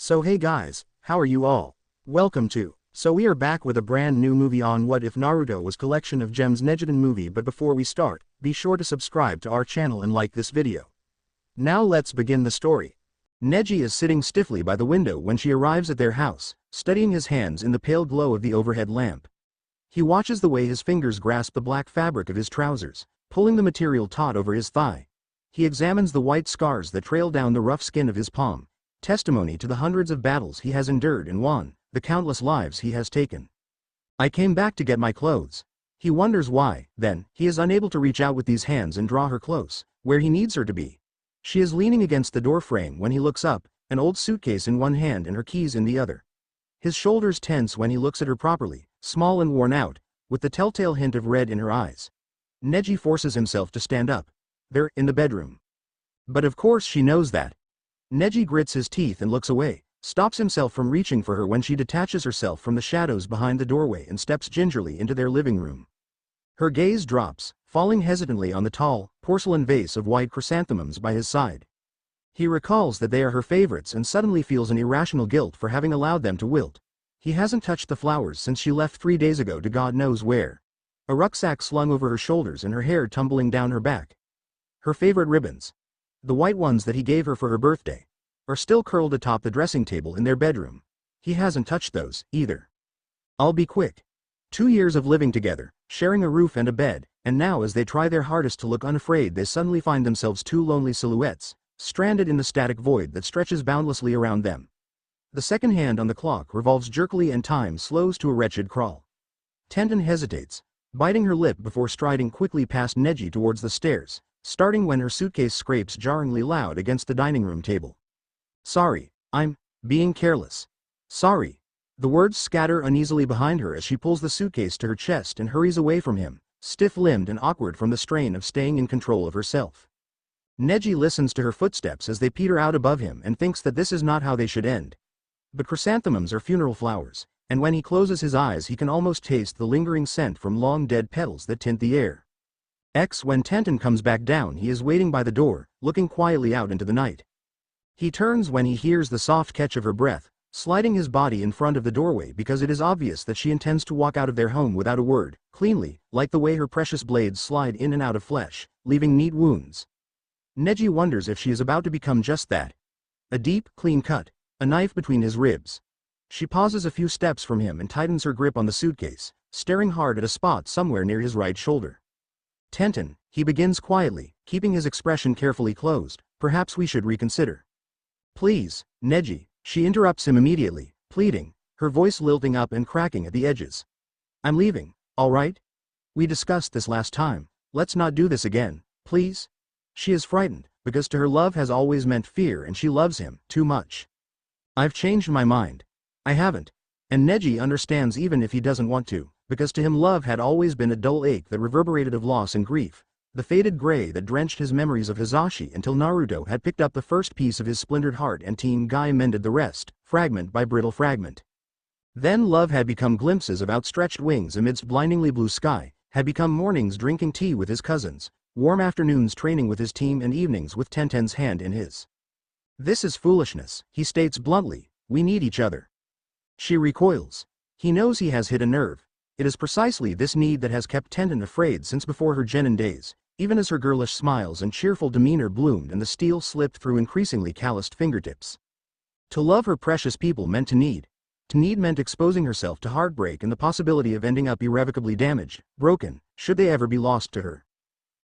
So hey guys, how are you all? Welcome to. So we are back with a brand new movie on What If Naruto Was Collection of Gems Nejiten movie, but before we start, be sure to subscribe to our channel and like this video. Now let's begin the story. Neji is sitting stiffly by the window when she arrives at their house, studying his hands in the pale glow of the overhead lamp. He watches the way his fingers grasp the black fabric of his trousers, pulling the material taut over his thigh. He examines the white scars that trail down the rough skin of his palm, testimony to the hundreds of battles he has endured and won, the countless lives he has taken. I came back to get my clothes. He wonders why, then, he is unable to reach out with these hands and draw her close, where he needs her to be. She is leaning against the door frame when he looks up, an old suitcase in one hand and her keys in the other. His shoulders tense when he looks at her properly, small and worn out, with the telltale hint of red in her eyes. Neji forces himself to stand up. They're in the bedroom. But of course she knows that. Neji grits his teeth and looks away, stops himself from reaching for her when she detaches herself from the shadows behind the doorway and steps gingerly into their living room. Her gaze drops, falling hesitantly on the tall, porcelain vase of white chrysanthemums by his side. He recalls that they are her favorites and suddenly feels an irrational guilt for having allowed them to wilt. He hasn't touched the flowers since she left 3 days ago to God knows where. A rucksack slung over her shoulders and her hair tumbling down her back. Her favorite ribbons, the white ones that he gave her for her birthday, are still curled atop the dressing table in their bedroom. He hasn't touched those, either. I'll be quick. 2 years of living together, sharing a roof and a bed, and now as they try their hardest to look unafraid, they suddenly find themselves two lonely silhouettes, stranded in the static void that stretches boundlessly around them. The second hand on the clock revolves jerkily and time slows to a wretched crawl. Tenten hesitates, biting her lip before striding quickly past Neji towards the stairs, starting when her suitcase scrapes jarringly loud against the dining room table. Sorry, I'm being careless. Sorry. The words scatter uneasily behind her as she pulls the suitcase to her chest and hurries away from him, stiff-limbed and awkward from the strain of staying in control of herself. Neji listens to her footsteps as they peter out above him and thinks that this is not how they should end. But chrysanthemums are funeral flowers, and when he closes his eyes he can almost taste the lingering scent from long dead petals that tint the air. When Tenten comes back down, he is waiting by the door, looking quietly out into the night. He turns when he hears the soft catch of her breath, sliding his body in front of the doorway because it is obvious that she intends to walk out of their home without a word, cleanly, like the way her precious blades slide in and out of flesh, leaving neat wounds. Neji wonders if she is about to become just that. A deep, clean cut, a knife between his ribs. She pauses a few steps from him and tightens her grip on the suitcase, staring hard at a spot somewhere near his right shoulder. Tenten, he begins quietly, keeping his expression carefully closed, perhaps we should reconsider. Please, Neji, she interrupts him immediately, pleading, her voice lilting up and cracking at the edges. I'm leaving, all right? We discussed this last time, let's not do this again, please? She is frightened, because to her love has always meant fear and she loves him, too much. I've changed my mind. I haven't. And Neji understands even if he doesn't want to, because to him love had always been a dull ache that reverberated of loss and grief, the faded gray that drenched his memories of Hisashi until Naruto had picked up the first piece of his splintered heart and Team Guy mended the rest, fragment by brittle fragment. Then love had become glimpses of outstretched wings amidst blindingly blue sky, had become mornings drinking tea with his cousins, warm afternoons training with his team and evenings with Tenten's hand in his. This is foolishness, he states bluntly, we need each other. She recoils. He knows he has hit a nerve. It is precisely this need that has kept Tenten afraid since before her genin days, even as her girlish smiles and cheerful demeanor bloomed and the steel slipped through increasingly calloused fingertips. To love her precious people meant to need. To need meant exposing herself to heartbreak and the possibility of ending up irrevocably damaged, broken, should they ever be lost to her.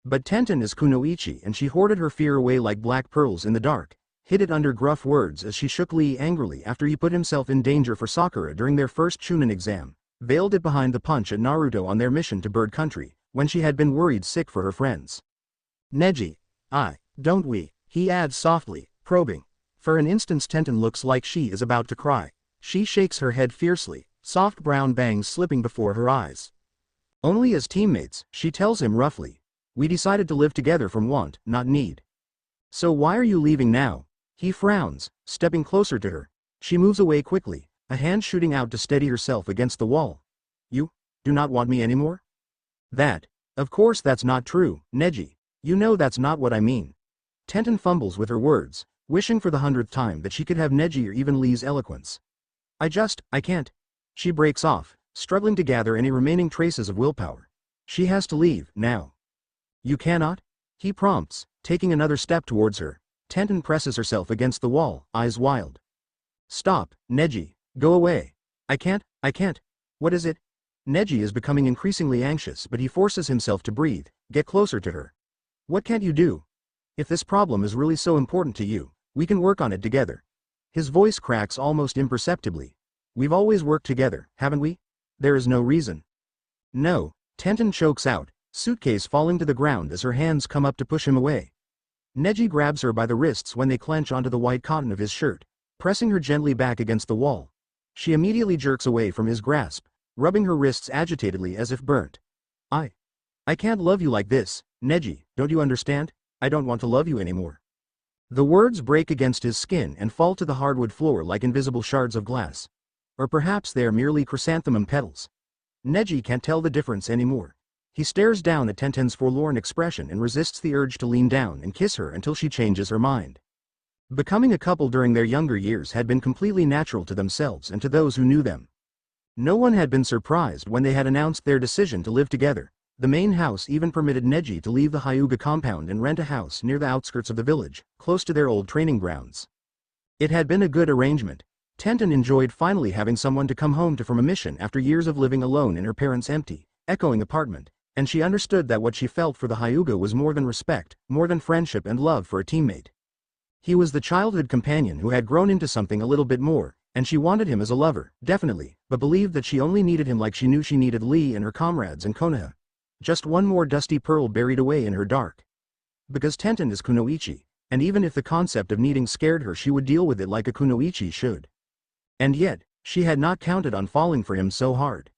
But Tenten is kunoichi and she hoarded her fear away like black pearls in the dark, hid it under gruff words as she shook Lee angrily after he put himself in danger for Sakura during their first Chunin exam, veiled it behind the punch at Naruto on their mission to Bird Country, when she had been worried sick for her friends. Neji, don't we, he adds softly, probing. For an instant Tenten looks like she is about to cry. She shakes her head fiercely, soft brown bangs slipping before her eyes. Only as teammates, she tells him roughly. We decided to live together from want, not need. So why are you leaving now? He frowns, stepping closer to her. She moves away quickly, a hand shooting out to steady herself against the wall. You do not want me anymore? Of course that's not true, Neji. You know that's not what I mean. Tenten fumbles with her words, wishing for the 100th time that she could have Neji or even Lee's eloquence. I can't. She breaks off, struggling to gather any remaining traces of willpower. She has to leave, now. You cannot? He prompts, taking another step towards her. Tenten presses herself against the wall, eyes wild. Stop, Neji, go away. I can't. What is it? Neji is becoming increasingly anxious, but he forces himself to breathe, get closer to her. What can't you do? If this problem is really so important to you, we can work on it together. His voice cracks almost imperceptibly. We've always worked together, haven't we? There is no reason. No, Tenten chokes out, suitcase falling to the ground as her hands come up to push him away. Neji grabs her by the wrists when they clench onto the white cotton of his shirt, pressing her gently back against the wall. She immediately jerks away from his grasp, rubbing her wrists agitatedly as if burnt. I can't love you like this, Neji, don't you understand? I don't want to love you anymore. The words break against his skin and fall to the hardwood floor like invisible shards of glass. Or perhaps they are merely chrysanthemum petals. Neji can't tell the difference anymore. He stares down at Tenten's forlorn expression and resists the urge to lean down and kiss her until she changes her mind. Becoming a couple during their younger years had been completely natural to themselves and to those who knew them. No one had been surprised when they had announced their decision to live together. The main house even permitted Neji to leave the Hyuga compound and rent a house near the outskirts of the village, close to their old training grounds. It had been a good arrangement. Tenten enjoyed finally having someone to come home to from a mission after years of living alone in her parents' empty, echoing apartment, and she understood that what she felt for the Hyuga was more than respect, more than friendship and love for a teammate. He was the childhood companion who had grown into something a little bit more, and she wanted him as a lover, definitely, but believed that she only needed him like she knew she needed Lee and her comrades in Konoha. Just one more dusty pearl buried away in her dark. Because Tenten is kunoichi, and even if the concept of needing scared her, she would deal with it like a kunoichi should. And yet, she had not counted on falling for him so hard.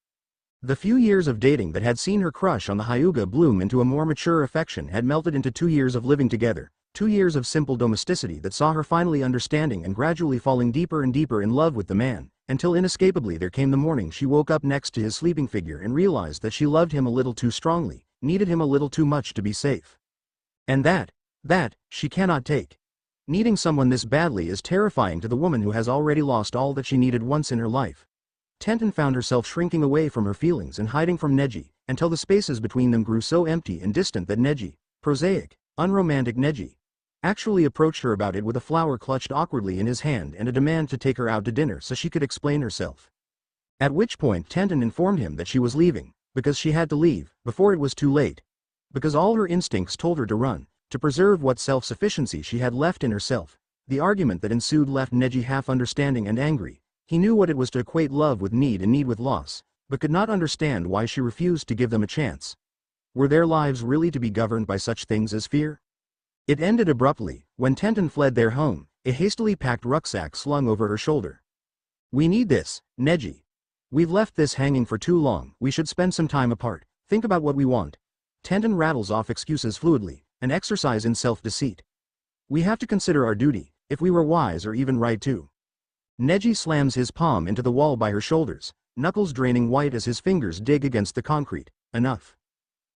The few years of dating that had seen her crush on the Hyuga bloom into a more mature affection had melted into 2 years of living together, 2 years of simple domesticity that saw her finally understanding and gradually falling deeper and deeper in love with the man, until inescapably there came the morning she woke up next to his sleeping figure and realized that she loved him a little too strongly, needed him a little too much to be safe. And that, she cannot take. Needing someone this badly is terrifying to the woman who has already lost all that she needed once in her life. Tenten found herself shrinking away from her feelings and hiding from Neji, until the spaces between them grew so empty and distant that Neji, prosaic, unromantic Neji, actually approached her about it with a flower clutched awkwardly in his hand and a demand to take her out to dinner so she could explain herself. At which point Tenten informed him that she was leaving, because she had to leave, before it was too late. Because all her instincts told her to run, to preserve what self-sufficiency she had left in herself. The argument that ensued left Neji half understanding and angry. He knew what it was to equate love with need and need with loss, but could not understand why she refused to give them a chance. Were their lives really to be governed by such things as fear? It ended abruptly, when Tenten fled their home, a hastily packed rucksack slung over her shoulder. We need this, Neji. We've left this hanging for too long, we should spend some time apart, think about what we want. Tenten rattles off excuses fluidly, an exercise in self-deceit. We have to consider our duty, if we were wise or even right too. Neji slams his palm into the wall by her shoulders, knuckles draining white as his fingers dig against the concrete. Enough.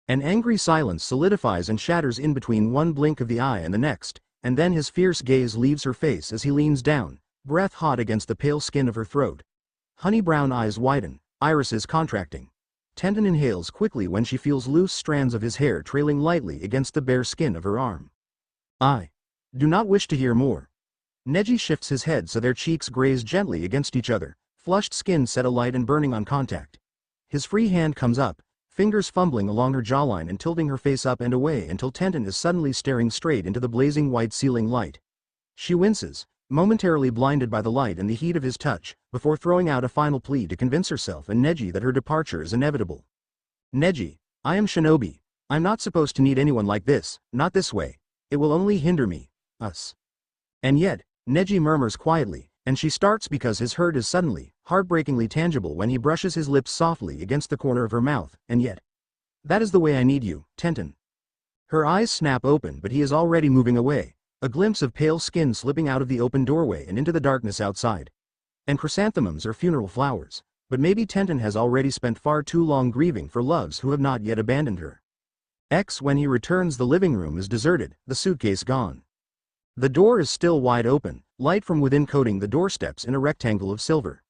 An angry silence solidifies and shatters in between one blink of the eye and the next, and then his fierce gaze leaves her face as he leans down, breath hot against the pale skin of her throat. Honey-brown eyes widen, irises contracting. Tenten inhales quickly when she feels loose strands of his hair trailing lightly against the bare skin of her arm. I do not wish to hear more. Neji shifts his head so their cheeks graze gently against each other, flushed skin set alight and burning on contact. His free hand comes up, fingers fumbling along her jawline and tilting her face up and away until Tenten is suddenly staring straight into the blazing white ceiling light. She winces, momentarily blinded by the light and the heat of his touch, before throwing out a final plea to convince herself and Neji that her departure is inevitable. Neji, I am Shinobi. I'm not supposed to need anyone like this, not this way. It will only hinder me, us. And yet, Neji murmurs quietly, and she starts because his hurt is suddenly, heartbreakingly tangible when he brushes his lips softly against the corner of her mouth, and yet. That is the way I need you, Tenten. Her eyes snap open but he is already moving away, a glimpse of pale skin slipping out of the open doorway and into the darkness outside. And chrysanthemums are funeral flowers, but maybe Tenten has already spent far too long grieving for loves who have not yet abandoned her. When he returns, the living room is deserted, the suitcase gone. The door is still wide open, light from within coating the doorsteps in a rectangle of silver.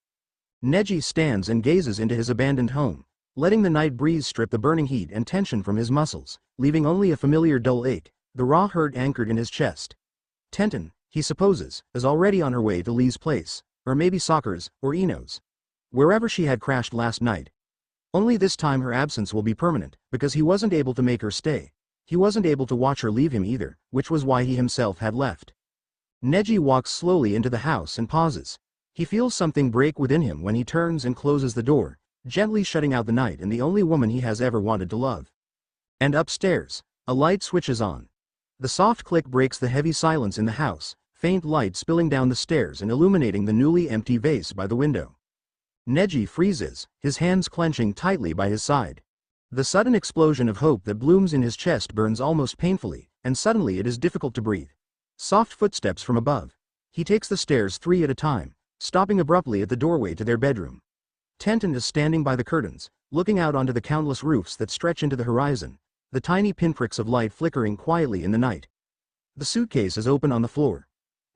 Neji stands and gazes into his abandoned home, letting the night breeze strip the burning heat and tension from his muscles, leaving only a familiar dull ache, the raw hurt anchored in his chest. Tenten, he supposes, is already on her way to Lee's place, or maybe Sakura's, or Ino's. Wherever she had crashed last night. Only this time her absence will be permanent, because he wasn't able to make her stay. He wasn't able to watch her leave him either, which was why he himself had left. Neji walks slowly into the house and pauses. He feels something break within him when he turns and closes the door, gently shutting out the night and the only woman he has ever wanted to love. And upstairs, a light switches on. The soft click breaks the heavy silence in the house, faint light spilling down the stairs and illuminating the newly empty vase by the window. Neji freezes, his hands clenching tightly by his side. The sudden explosion of hope that blooms in his chest burns almost painfully, and suddenly it is difficult to breathe. Soft footsteps from above. He takes the stairs 3 at a time, stopping abruptly at the doorway to their bedroom. Tenten is standing by the curtains, looking out onto the countless roofs that stretch into the horizon, the tiny pinpricks of light flickering quietly in the night. The suitcase is open on the floor.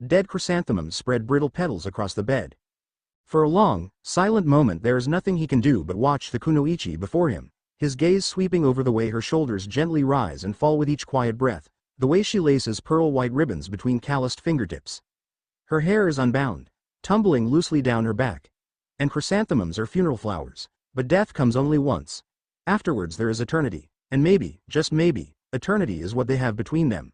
Dead chrysanthemums spread brittle petals across the bed. For a long, silent moment there is nothing he can do but watch the kunoichi before him, his gaze sweeping over the way her shoulders gently rise and fall with each quiet breath, the way she laces pearl-white ribbons between calloused fingertips. Her hair is unbound, tumbling loosely down her back. And chrysanthemums are funeral flowers, but death comes only once. Afterwards there is eternity, and maybe, just maybe, eternity is what they have between them.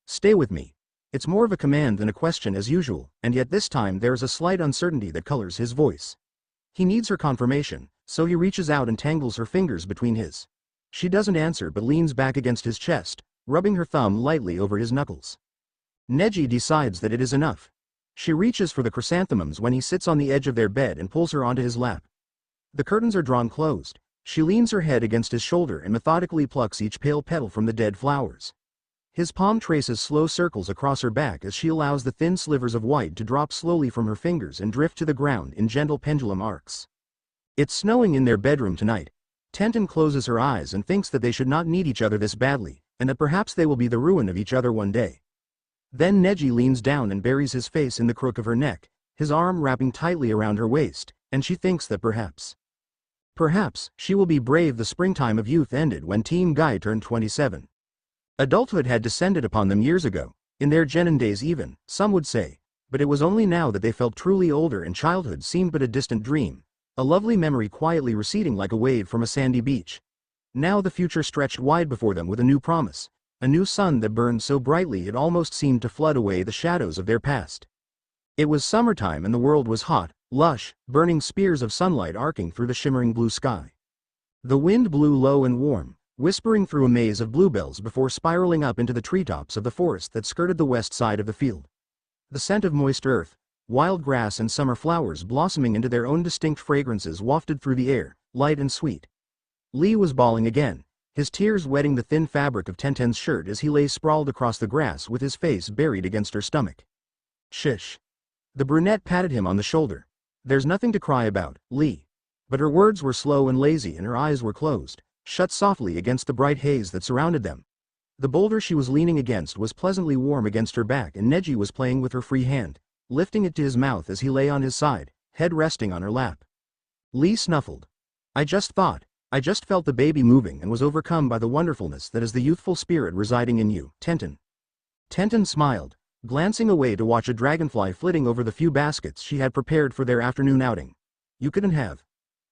Stay with me. It's more of a command than a question as usual, and yet this time there is a slight uncertainty that colors his voice. He needs her confirmation, so he reaches out and tangles her fingers between his. She doesn't answer but leans back against his chest, rubbing her thumb lightly over his knuckles. Neji decides that it is enough. She reaches for the chrysanthemums when he sits on the edge of their bed and pulls her onto his lap. The curtains are drawn closed. She leans her head against his shoulder and methodically plucks each pale petal from the dead flowers. His palm traces slow circles across her back as she allows the thin slivers of white to drop slowly from her fingers and drift to the ground in gentle pendulum arcs. It's snowing in their bedroom tonight. Tenten closes her eyes and thinks that they should not need each other this badly, and that perhaps they will be the ruin of each other one day. Then Neji leans down and buries his face in the crook of her neck, his arm wrapping tightly around her waist, and she thinks that perhaps she will be brave. The springtime of youth ended when Team Guy turned 27. Adulthood had descended upon them years ago, in their genin days even, some would say, but it was only now that they felt truly older and childhood seemed but a distant dream, a lovely memory quietly receding like a wave from a sandy beach. Now the future stretched wide before them with a new promise, a new sun that burned so brightly it almost seemed to flood away the shadows of their past. It was summertime and the world was hot, lush, burning spears of sunlight arcing through the shimmering blue sky. The wind blew low and warm, whispering through a maze of bluebells before spiraling up into the treetops of the forest that skirted the west side of the field. The scent of moist earth, wild grass and summer flowers blossoming into their own distinct fragrances wafted through the air, light and sweet. Lee was bawling again, his tears wetting the thin fabric of Tenten's shirt as he lay sprawled across the grass with his face buried against her stomach. Shish. The brunette patted him on the shoulder. There's nothing to cry about, Lee. But her words were slow and lazy and her eyes were closed, shut softly against the bright haze that surrounded them. The boulder she was leaning against was pleasantly warm against her back and Neji was playing with her free hand, lifting it to his mouth as he lay on his side, head resting on her lap. Lee snuffled. I just felt the baby moving and was overcome by the wonderfulness that is the youthful spirit residing in you, Tenten. Tenten smiled, glancing away to watch a dragonfly flitting over the few baskets she had prepared for their afternoon outing. You couldn't have.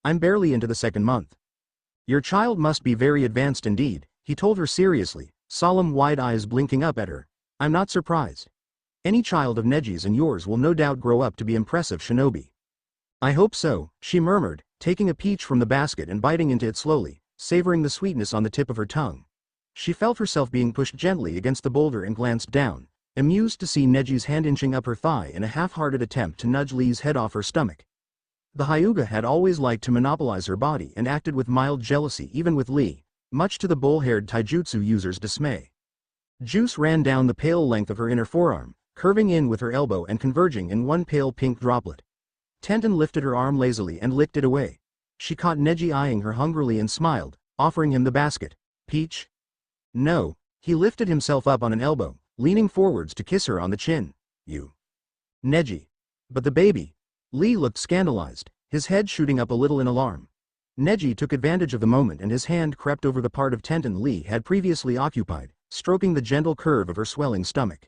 I'm barely into the second month. Your child must be very advanced indeed, he told her seriously, solemn wide eyes blinking up at her. I'm not surprised. Any child of Neji's and yours will no doubt grow up to be impressive shinobi. I hope so, she murmured, taking a peach from the basket and biting into it slowly, savoring the sweetness on the tip of her tongue. She felt herself being pushed gently against the boulder and glanced down, amused to see Neji's hand inching up her thigh in a half-hearted attempt to nudge Lee's head off her stomach. The Hyuga had always liked to monopolize her body and acted with mild jealousy even with Lee, much to the bull-haired taijutsu user's dismay. Juice ran down the pale length of her inner forearm, curving in with her elbow and converging in one pale pink droplet. Tenten lifted her arm lazily and licked it away. She caught Neji eyeing her hungrily and smiled, offering him the basket. Peach? No. He lifted himself up on an elbow, leaning forwards to kiss her on the chin. You. Neji. But the baby. Lee looked scandalized, his head shooting up a little in alarm. Neji took advantage of the moment and his hand crept over the part of Tenten Lee had previously occupied, stroking the gentle curve of her swelling stomach.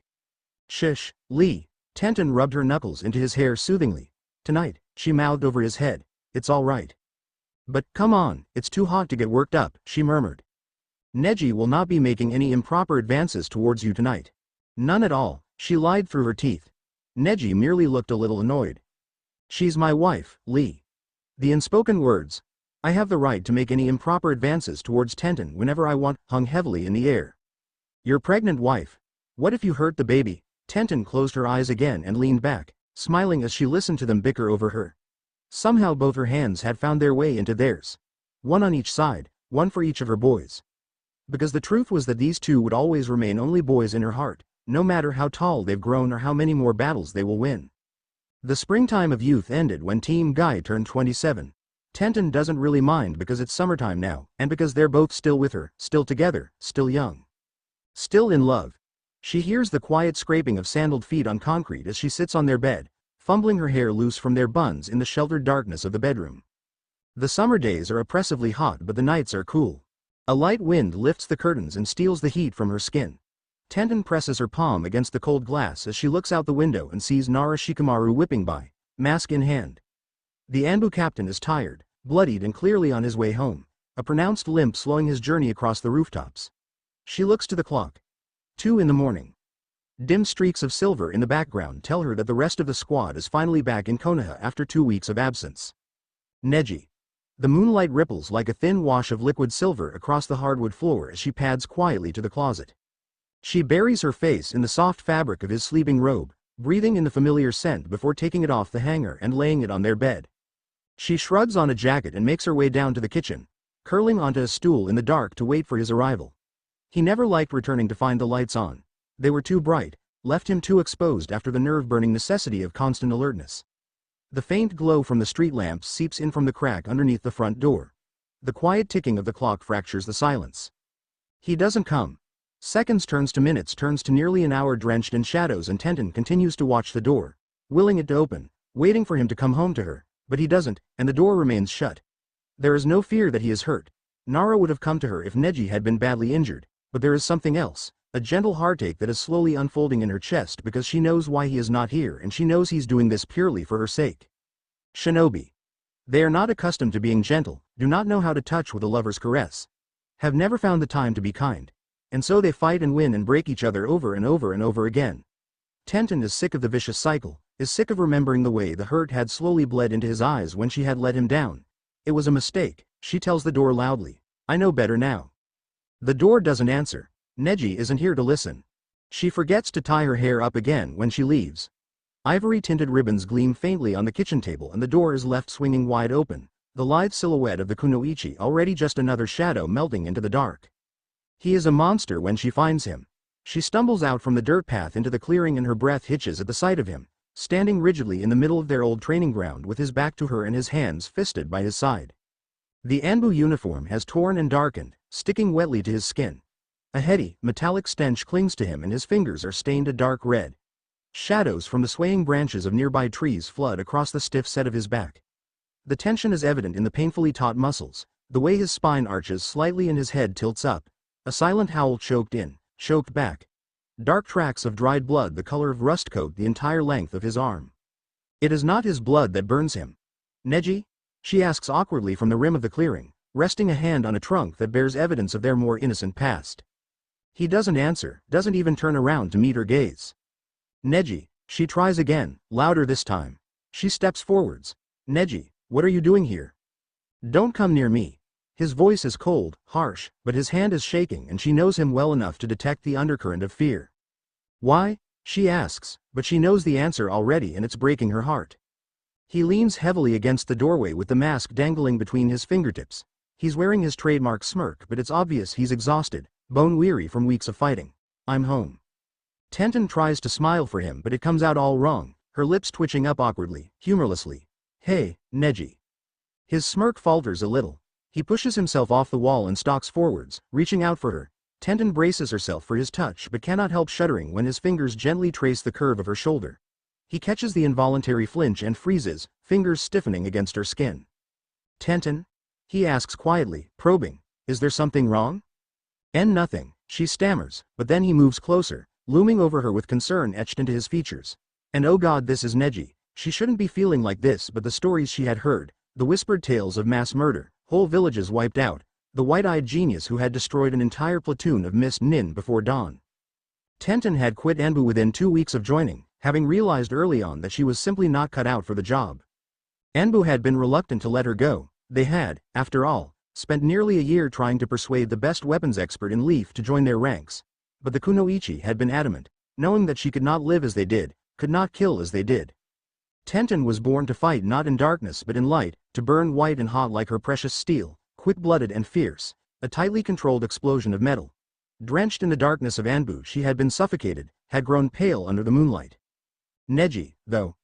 Shush, Lee. Tenten rubbed her knuckles into his hair soothingly. Tonight, she mouthed over his head, it's all right. But, come on, it's too hot to get worked up, she murmured. Neji will not be making any improper advances towards you tonight. None at all, she lied through her teeth. Neji merely looked a little annoyed. She's my wife, Lee. The unspoken words, I have the right to make any improper advances towards Tenten whenever I want, hung heavily in the air. Your pregnant wife. What if you hurt the baby? Tenten closed her eyes again and leaned back, smiling as she listened to them bicker over her. Somehow both her hands had found their way into theirs. One on each side, one for each of her boys. Because the truth was that these two would always remain only boys in her heart, no matter how tall they've grown or how many more battles they will win. The springtime of youth ended when Team Guy turned 27. Tenten doesn't really mind because it's summertime now, and because they're both still with her, still together, still young. Still in love. She hears the quiet scraping of sandaled feet on concrete as she sits on their bed, fumbling her hair loose from their buns in the sheltered darkness of the bedroom. The summer days are oppressively hot but the nights are cool. A light wind lifts the curtains and steals the heat from her skin. Tenten presses her palm against the cold glass as she looks out the window and sees Nara Shikamaru whipping by, mask in hand. The Anbu captain is tired, bloodied and clearly on his way home, a pronounced limp slowing his journey across the rooftops. She looks to the clock. 2 in the morning. Dim streaks of silver in the background tell her that the rest of the squad is finally back in Konoha after 2 weeks of absence. Neji. The moonlight ripples like a thin wash of liquid silver across the hardwood floor as she pads quietly to the closet. She buries her face in the soft fabric of his sleeping robe, breathing in the familiar scent before taking it off the hanger and laying it on their bed. She shrugs on a jacket and makes her way down to the kitchen, curling onto a stool in the dark to wait for his arrival. He never liked returning to find the lights on. They were too bright, left him too exposed after the nerve-burning necessity of constant alertness. The faint glow from the street lamps seeps in from the crack underneath the front door. The quiet ticking of the clock fractures the silence. He doesn't come. Seconds turns to minutes turns to nearly an hour drenched in shadows and Tenten continues to watch the door, willing it to open, waiting for him to come home to her, but he doesn't, and the door remains shut. There is no fear that he is hurt. Nara would have come to her if Neji had been badly injured, but there is something else, a gentle heartache that is slowly unfolding in her chest because she knows why he is not here and she knows he's doing this purely for her sake. Shinobi. They are not accustomed to being gentle, do not know how to touch with a lover's caress, have never found the time to be kind. And so they fight and win and break each other over and over and over again. Tenten is sick of the vicious cycle, is sick of remembering the way the hurt had slowly bled into his eyes when she had let him down. It was a mistake, she tells the door loudly. I know better now. The door doesn't answer. Neji isn't here to listen. She forgets to tie her hair up again when she leaves. Ivory-tinted ribbons gleam faintly on the kitchen table and the door is left swinging wide open, the lithe silhouette of the kunoichi already just another shadow melting into the dark. He is a monster when she finds him. She stumbles out from the dirt path into the clearing and her breath hitches at the sight of him, standing rigidly in the middle of their old training ground with his back to her and his hands fisted by his side. The Anbu uniform has torn and darkened, sticking wetly to his skin. A heady, metallic stench clings to him and his fingers are stained a dark red. Shadows from the swaying branches of nearby trees flood across the stiff set of his back. The tension is evident in the painfully taut muscles, the way his spine arches slightly and his head tilts up. A silent howl choked in, choked back. Dark tracks of dried blood the color of rust coat the entire length of his arm. It is not his blood that burns him. Neji? She asks awkwardly from the rim of the clearing, resting a hand on a trunk that bears evidence of their more innocent past. He doesn't answer, doesn't even turn around to meet her gaze. Neji, she tries again, louder this time. She steps forwards. Neji, what are you doing here? Don't come near me. His voice is cold, harsh, but his hand is shaking and she knows him well enough to detect the undercurrent of fear. Why? She asks, but she knows the answer already and it's breaking her heart. He leans heavily against the doorway with the mask dangling between his fingertips. He's wearing his trademark smirk but it's obvious he's exhausted, bone-weary from weeks of fighting. I'm home. Tenten tries to smile for him but it comes out all wrong, her lips twitching up awkwardly, humorlessly. Hey, Neji. His smirk falters a little. He pushes himself off the wall and stalks forwards, reaching out for her. Tenten braces herself for his touch but cannot help shuddering when his fingers gently trace the curve of her shoulder. He catches the involuntary flinch and freezes, fingers stiffening against her skin. Tenten? He asks quietly, probing. Is there something wrong? Nothing, she stammers, but then he moves closer, looming over her with concern etched into his features. And oh God, this is Neji. She shouldn't be feeling like this, but the stories she had heard, the whispered tales of mass murder, whole villages wiped out, the white-eyed genius who had destroyed an entire platoon of Miss Nin before dawn. Tenten had quit Anbu within 2 weeks of joining, having realized early on that she was simply not cut out for the job. Anbu had been reluctant to let her go. They had, after all, spent nearly a year trying to persuade the best weapons expert in Leaf to join their ranks. But the Kunoichi had been adamant, knowing that she could not live as they did, could not kill as they did. Tenten was born to fight not in darkness but in light, to burn white and hot like her precious steel, quick-blooded and fierce, a tightly controlled explosion of metal. Drenched in the darkness of Anbu, she had been suffocated, had grown pale under the moonlight. Neji, though.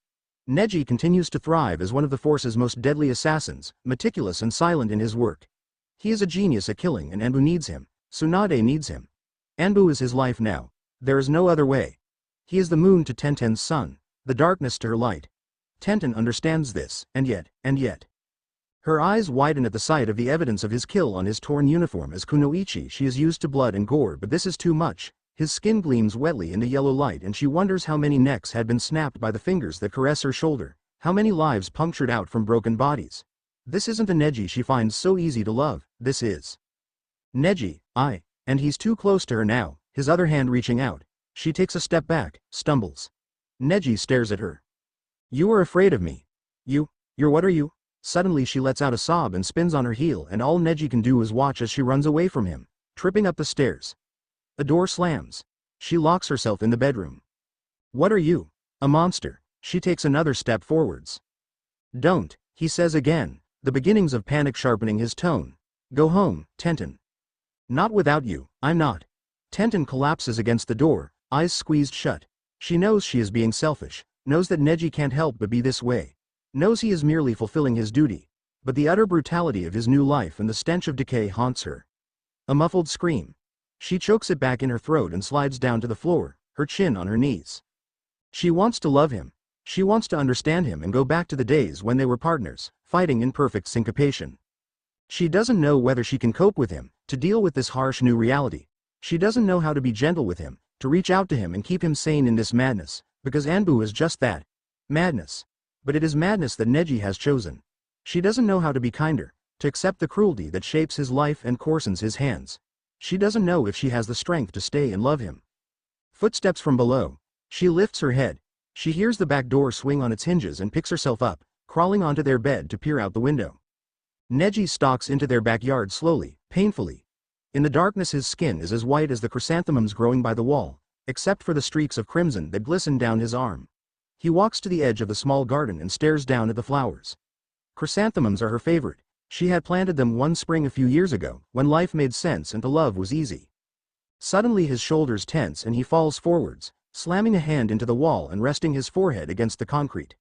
Neji continues to thrive as one of the Force's most deadly assassins, meticulous and silent in his work. He is a genius at killing and Anbu needs him. Tsunade needs him. Anbu is his life now. There is no other way. He is the moon to Tenten's sun, the darkness to her light. Tenten understands this, and yet. Her eyes widen at the sight of the evidence of his kill on his torn uniform as Kunoichi. She is used to blood and gore, but this is too much. His skin gleams wetly in the yellow light and she wonders how many necks had been snapped by the fingers that caress her shoulder, how many lives punctured out from broken bodies. This isn't the Neji she finds so easy to love, this is Neji, and he's too close to her now, his other hand reaching out. She takes a step back, stumbles. Neji stares at her. You are afraid of me. You're what are you? Suddenly she lets out a sob and spins on her heel, and all Neji can do is watch as she runs away from him, tripping up the stairs. A door slams. She locks herself in the bedroom. What are you? A monster. She takes another step forwards. Don't, he says again, the beginnings of panic sharpening his tone. Go home, Tenten. Not without you, I'm not. Tenten collapses against the door, eyes squeezed shut. She knows she is being selfish, knows that Neji can't help but be this way. Knows he is merely fulfilling his duty. But the utter brutality of his new life and the stench of decay haunts her. A muffled scream. She chokes it back in her throat and slides down to the floor, her chin on her knees. She wants to love him. She wants to understand him and go back to the days when they were partners, fighting in perfect syncopation. She doesn't know whether she can cope with him, to deal with this harsh new reality. She doesn't know how to be gentle with him, to reach out to him and keep him sane in this madness, because Anbu is just that. Madness. But it is madness that Neji has chosen. She doesn't know how to be kinder, to accept the cruelty that shapes his life and coarsens his hands. She doesn't know if she has the strength to stay and love him. Footsteps from below. She lifts her head. She hears the back door swing on its hinges and picks herself up, crawling onto their bed to peer out the window. Neji stalks into their backyard slowly, painfully. In the darkness his skin is as white as the chrysanthemums growing by the wall, except for the streaks of crimson that glisten down his arm. He walks to the edge of the small garden and stares down at the flowers. Chrysanthemums are her favorite. She had planted them one spring a few years ago, when life made sense and to love was easy. Suddenly his shoulders tense and he falls forwards, slamming a hand into the wall and resting his forehead against the concrete.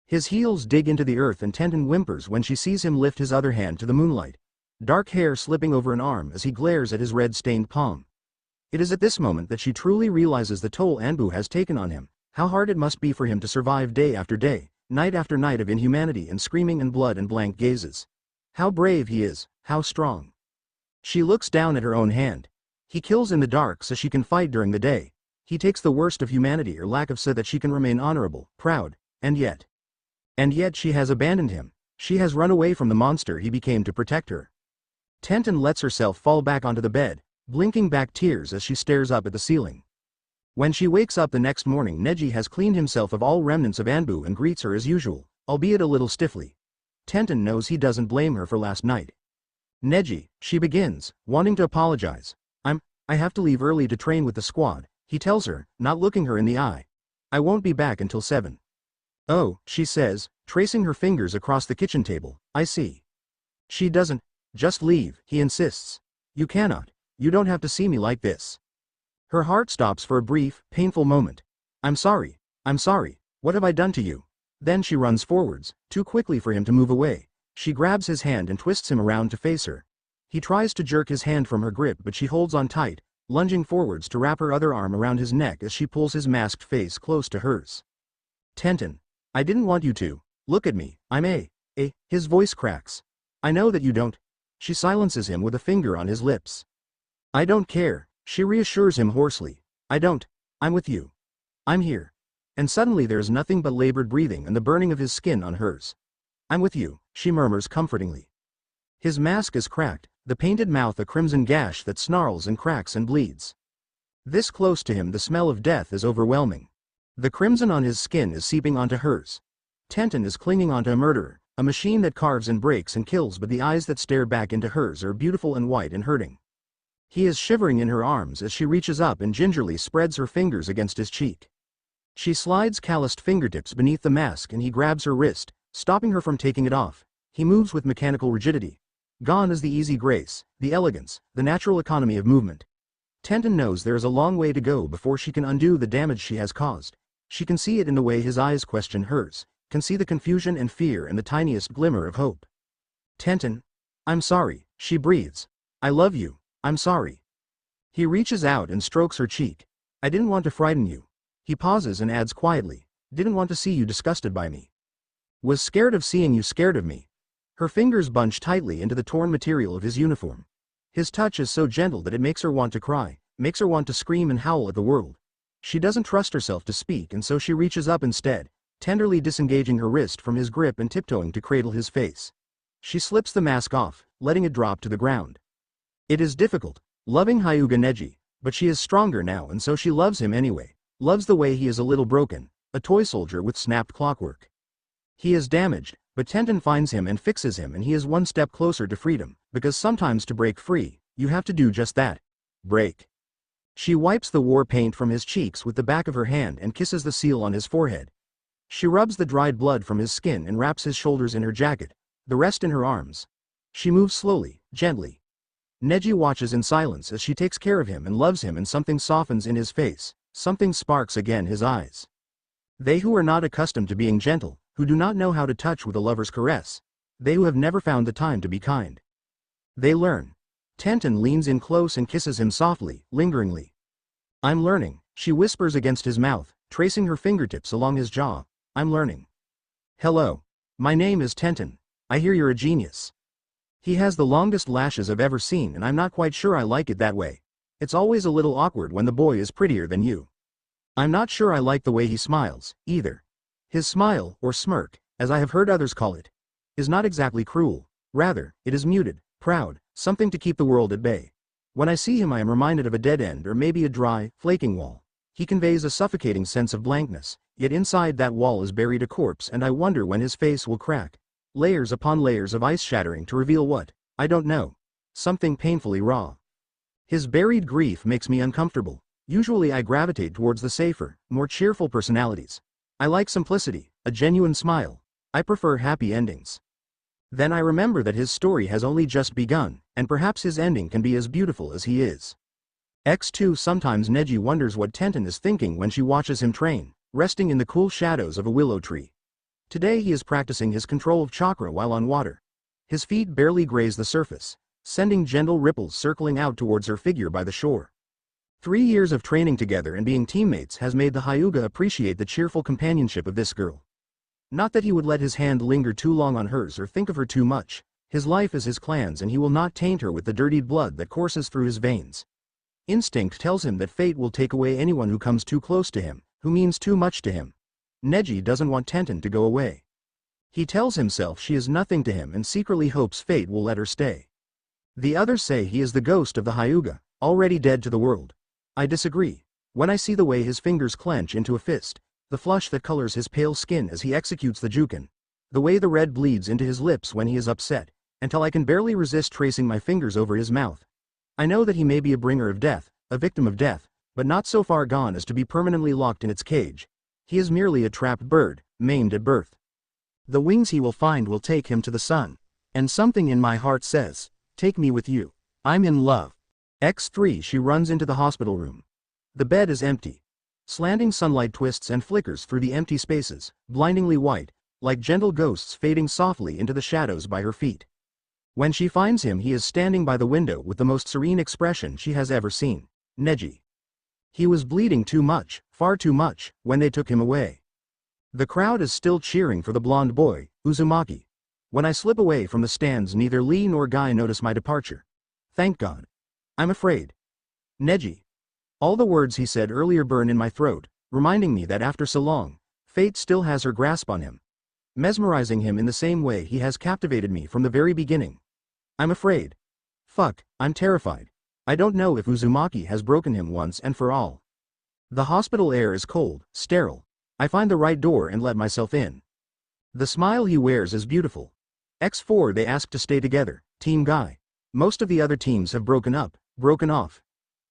His heels dig into the earth and Tenten whimpers when she sees him lift his other hand to the moonlight, dark hair slipping over an arm as he glares at his red-stained palm. It is at this moment that she truly realizes the toll Anbu has taken on him, how hard it must be for him to survive day after day, night after night of inhumanity and screaming and blood and blank gazes. How brave he is, how strong. She looks down at her own hand. He kills in the dark so she can fight during the day. He takes the worst of humanity or lack of so that she can remain honorable, proud, and yet she has abandoned him. She has run away from the monster he became to protect her. Tenten lets herself fall back onto the bed, blinking back tears as she stares up at the ceiling. When she wakes up the next morning, Neji has cleaned himself of all remnants of Anbu and greets her as usual, albeit a little stiffly. Tenten knows he doesn't blame her for last night. Neji, she begins, wanting to apologize. I have to leave early to train with the squad, he tells her, not looking her in the eye. I won't be back until 7. Oh, she says, tracing her fingers across the kitchen table, I see. She doesn't. Just leave, he insists. You cannot. You don't have to see me like this. Her heart stops for a brief, painful moment. I'm sorry. What have I done to you? Then she runs forwards, too quickly for him to move away. She grabs his hand and twists him around to face her. He tries to jerk his hand from her grip but she holds on tight, lunging forwards to wrap her other arm around his neck as she pulls his masked face close to hers. Tenten. I didn't want you to. Look at me, I'm his voice cracks. I know that you don't. She silences him with a finger on his lips. I don't care, she reassures him hoarsely. I don't. I'm with you. I'm here. And suddenly there's nothing but labored breathing and the burning of his skin on hers. I'm with you, she murmurs comfortingly. His mask is cracked, the painted mouth a crimson gash that snarls and cracks and bleeds. This close to him the smell of death is overwhelming. The crimson on his skin is seeping onto hers. Tenten is clinging onto a murderer, a machine that carves and breaks and kills, but the eyes that stare back into hers are beautiful and white and hurting. He is shivering in her arms as she reaches up and gingerly spreads her fingers against his cheek. She slides calloused fingertips beneath the mask and he grabs her wrist, stopping her from taking it off. He moves with mechanical rigidity. Gone is the easy grace, the elegance, the natural economy of movement. Tenten knows there is a long way to go before she can undo the damage she has caused. She can see it in the way his eyes question hers, can see the confusion and fear and the tiniest glimmer of hope. Tenten. I'm sorry, she breathes. I love you, I'm sorry. He reaches out and strokes her cheek. I didn't want to frighten you. He pauses and adds quietly, didn't want to see you disgusted by me. Was scared of seeing you scared of me. Her fingers bunch tightly into the torn material of his uniform. His touch is so gentle that it makes her want to cry, makes her want to scream and howl at the world. She doesn't trust herself to speak and so she reaches up instead, tenderly disengaging her wrist from his grip and tiptoeing to cradle his face. She slips the mask off, letting it drop to the ground. It is difficult, loving Hyuga Neji, but she is stronger now and so she loves him anyway, loves the way he is a little broken, a toy soldier with snapped clockwork. He is damaged, but Tenten finds him and fixes him and he is one step closer to freedom, because sometimes to break free, you have to do just that. Break. She wipes the war paint from his cheeks with the back of her hand and kisses the seal on his forehead. She rubs the dried blood from his skin and wraps his shoulders in her jacket, the rest in her arms. She moves slowly, gently. Neji watches in silence as she takes care of him and loves him and something softens in his face, something sparks again his eyes. They who are not accustomed to being gentle, who do not know how to touch with a lover's caress, they who have never found the time to be kind. They learn. Tenten leans in close and kisses him softly, lingeringly. I'm learning, she whispers against his mouth, tracing her fingertips along his jaw. I'm learning. Hello. My name is Tenten. I hear you're a genius. He has the longest lashes I've ever seen and I'm not quite sure I like it that way. It's always a little awkward when the boy is prettier than you. I'm not sure I like the way he smiles, either. His smile, or smirk, as I have heard others call it, is not exactly cruel. Rather, it is muted, proud, something to keep the world at bay. When I see him I am reminded of a dead end or maybe a dry, flaking wall. He conveys a suffocating sense of blankness, yet inside that wall is buried a corpse and I wonder when his face will crack. Layers upon layers of ice shattering to reveal what, I don't know. Something painfully raw. His buried grief makes me uncomfortable. Usually I gravitate towards the safer, more cheerful personalities. I like simplicity, a genuine smile. I prefer happy endings. Then I remember that his story has only just begun, and perhaps his ending can be as beautiful as he is. X2 Sometimes Neji wonders what Tenten is thinking when she watches him train, resting in the cool shadows of a willow tree. Today he is practicing his control of chakra while on water. His feet barely graze the surface, sending gentle ripples circling out towards her figure by the shore. 3 years of training together and being teammates has made the Hyuga appreciate the cheerful companionship of this girl. Not that he would let his hand linger too long on hers or think of her too much. His life is his clan's and he will not taint her with the dirtied blood that courses through his veins. Instinct tells him that fate will take away anyone who comes too close to him, who means too much to him. Neji doesn't want Tenten to go away. He tells himself she is nothing to him and secretly hopes fate will let her stay. The others say he is the ghost of the Hyuga, already dead to the world. I disagree. When I see the way his fingers clench into a fist, the flush that colors his pale skin as he executes the juken, the way the red bleeds into his lips when he is upset, until I can barely resist tracing my fingers over his mouth. I know that he may be a bringer of death, a victim of death, but not so far gone as to be permanently locked in its cage. He is merely a trapped bird, maimed at birth. The wings he will find will take him to the sun. And something in my heart says, take me with you. I'm in love. X3 She runs into the hospital room. The bed is empty. Slanting sunlight twists and flickers through the empty spaces, blindingly white, like gentle ghosts fading softly into the shadows by her feet. When she finds him he is standing by the window with the most serene expression she has ever seen. Neji. He was bleeding too much, far too much, when they took him away. The crowd is still cheering for the blonde boy, Uzumaki. When I slip away from the stands, neither Lee nor Guy notice my departure. Thank God. I'm afraid. Neji. All the words he said earlier burn in my throat, reminding me that after so long, fate still has her grasp on him, mesmerizing him in the same way he has captivated me from the very beginning. I'm afraid. Fuck, I'm terrified. I don't know if Uzumaki has broken him once and for all. The hospital air is cold, sterile. I find the right door and let myself in. The smile he wears is beautiful. X4 they ask to stay together, Team Guy. Most of the other teams have broken up, broken off.